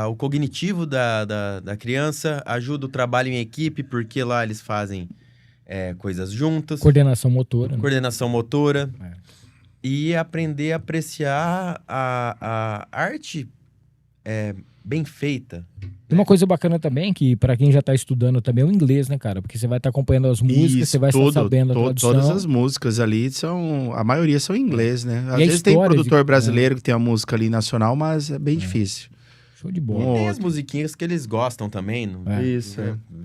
o cognitivo da criança, ajuda o trabalho em equipe, porque lá eles fazem coisas juntas. Coordenação motora. Né? Coordenação motora. E aprender a apreciar a arte bem feita. E uma coisa bacana também, que para quem já tá estudando também, é o inglês, né, cara? Porque você vai estar acompanhando as músicas, você vai estar sabendo a tradução. Todas as músicas ali a maioria são em inglês, né? Às E a vezes tem história produtor brasileiro que tem a música ali nacional, mas é bem difícil. Show de bola. Tem as musiquinhas que eles gostam também. Isso,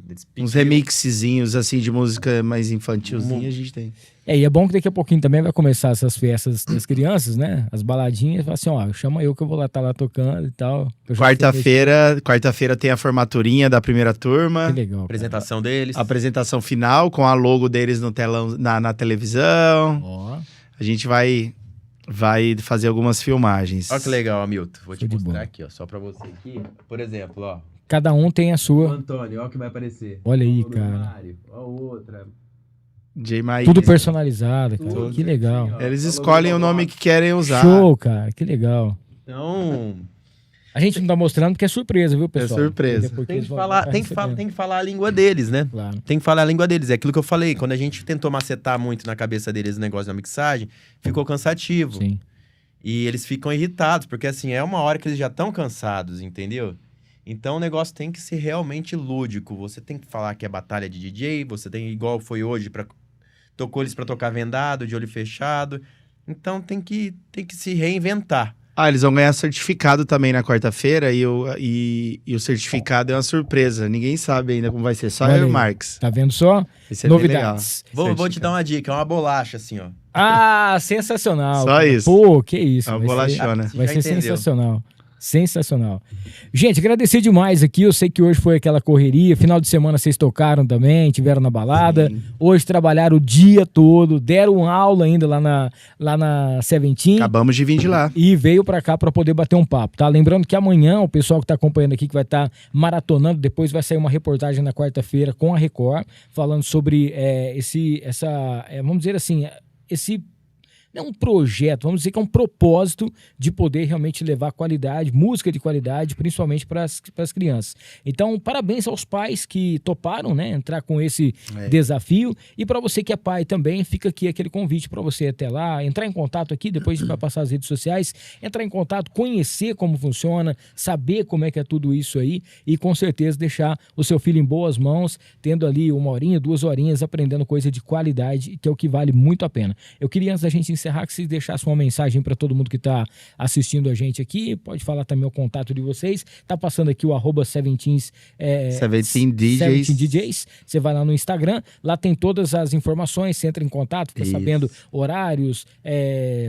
Eles uns remixezinhos, assim, de música mais infantilzinha, a gente tem. E é bom que daqui a pouquinho também vai começar essas festas das crianças, né? As baladinhas, fala assim, ó, chama eu que eu vou lá estar lá tocando e tal. Quarta-feira tem a formaturinha da primeira turma. Que legal. Apresentação deles. Apresentação final com a logo deles no telão, na televisão. Ó. A gente vai fazer algumas filmagens. Olha que legal, Hamilton. Vou te Show de mostrar bola. aqui, ó. Só pra você aqui. Por exemplo, ó. Cada um tem a O sua. Antônio, ó o que vai aparecer. Olha aí, Ó o cara. Mário, ó outra. J. Maísa. Tudo personalizado, cara. Tudo Que legal. certinho, ó. Eles Ó, escolhem o logo, nome ó. que querem usar. Show, cara. Que legal. Então, A gente não tá mostrando porque é surpresa, viu, pessoal? surpresa. Porque tem eles que vão falar, estar tem que recebendo. falar a língua deles, né? Claro. Tem que falar a língua deles. É aquilo que eu falei. Quando a gente tentou macetar muito na cabeça deles o negócio da mixagem, ficou cansativo. Sim. E eles ficam irritados, porque assim, é 1 hora que eles já estão cansados, entendeu? Então o negócio tem que ser realmente lúdico. Você tem que falar que é batalha de DJ, você tem, igual foi hoje, tocou eles pra tocar vendado, de olho fechado. Então tem que se reinventar. Eles vão ganhar certificado também na quarta-feira e o certificado é uma surpresa. Ninguém sabe ainda como vai ser. Só Olha eu e aí. o Marx. Tá vendo só? Isso é bem legal. Novidades. Vou te dar uma dica, é uma bolacha assim, ó. Ah, sensacional. Só cara. isso. Pô, que isso. É uma vai ser- bolachona. Vai Já ser entendeu. sensacional. Sensacional. Gente, agradecer demais aqui. Eu sei que hoje foi aquela correria. Final de semana vocês tocaram também, tiveram na balada. Sim. Hoje trabalharam o dia todo, deram aula ainda lá na Seventeen. Acabamos de vir de lá. E veio pra cá pra poder bater um papo, tá? Lembrando que amanhã o pessoal que tá acompanhando aqui, que vai estar maratonando, depois vai sair uma reportagem na quarta-feira com a Record, falando sobre vamos dizer assim, esse... Não é um projeto, vamos dizer que é um propósito de poder realmente levar qualidade, música de qualidade, principalmente para as crianças. Então, parabéns aos pais que toparam, né, entrar com esse desafio. E para você que é pai também, fica aqui aquele convite para você até lá, entrar em contato aqui, depois a gente vai passar as redes sociais, entrar em contato, conhecer como funciona, saber como é que é tudo isso aí e com certeza deixar o seu filho em boas mãos, tendo ali 1 horinha, 2 horinhas, aprendendo coisa de qualidade, que é o que vale muito a pena. Eu queria, antes da gente encerrar, que vocês deixassem uma mensagem para todo mundo que está assistindo a gente aqui. Pode falar também o contato de vocês. Tá passando aqui o @Seventeen DJs. Você vai lá no Instagram, lá tem todas as informações, você entra em contato, fica sabendo horários,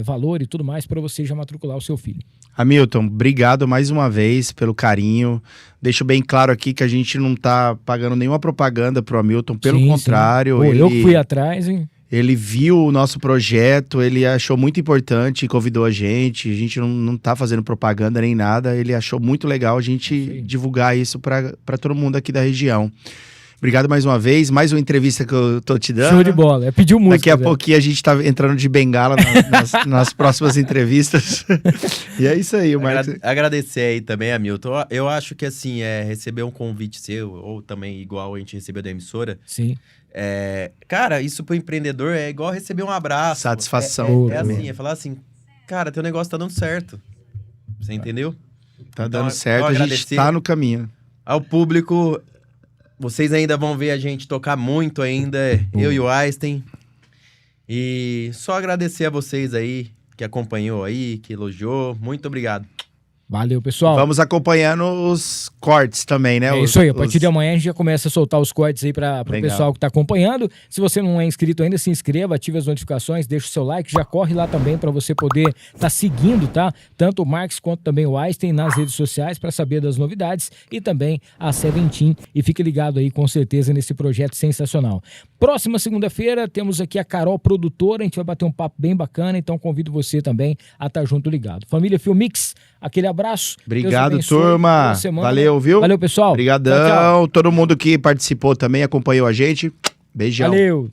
valor e tudo mais para você já matricular o seu filho. Hamilton, obrigado mais uma vez pelo carinho. Deixo bem claro aqui que a gente não tá pagando nenhuma propaganda pro Hamilton, pelo Sim, contrário. sim. Pô, eu que fui atrás, hein? Ele viu o nosso projeto, ele achou muito importante e convidou a gente não tá fazendo propaganda nem nada, ele achou muito legal a gente divulgar isso para todo mundo aqui da região. Obrigado mais uma vez. Mais uma entrevista que eu tô te dando. Show de bola. Pediu música. Daqui a pouquinho a gente tá entrando de bengala nas próximas entrevistas. E é isso aí, o Marcos. Agradecer aí também, Hamilton. Eu acho que, assim, receber um convite seu, ou também igual a gente recebeu da emissora. Sim. Cara, isso pro empreendedor é igual receber um abraço. Satisfação. Assim, falar assim, cara, teu negócio tá dando certo. Você entendeu? Tá dando certo, a gente tá no caminho. Ao público, vocês ainda vão ver a gente tocar muito ainda, eu e o Einstein. E só agradecer a vocês aí, que acompanhou aí, que elogiou. Muito obrigado. Valeu, pessoal. Vamos acompanhando os cortes também, né? Isso aí, a partir de amanhã a gente já começa a soltar os cortes aí para o pessoal que tá acompanhando. Se você não é inscrito ainda, se inscreva, ative as notificações, deixa o seu like, já corre lá também para você poder tá seguindo, tá? Tanto o Marcos quanto também o Einstein nas redes sociais para saber das novidades e também a Seventeen. E fique ligado aí com certeza nesse projeto sensacional. Próxima segunda-feira temos aqui a Carol Produtora, a gente vai bater um papo bem bacana, então convido você também a estar junto ligado. Família Filmix, aquele abraço. Obrigado, turma. Valeu, viu? Valeu, pessoal. Obrigadão. Tchau, tchau. Todo mundo que participou também, acompanhou a gente. Beijão. Valeu.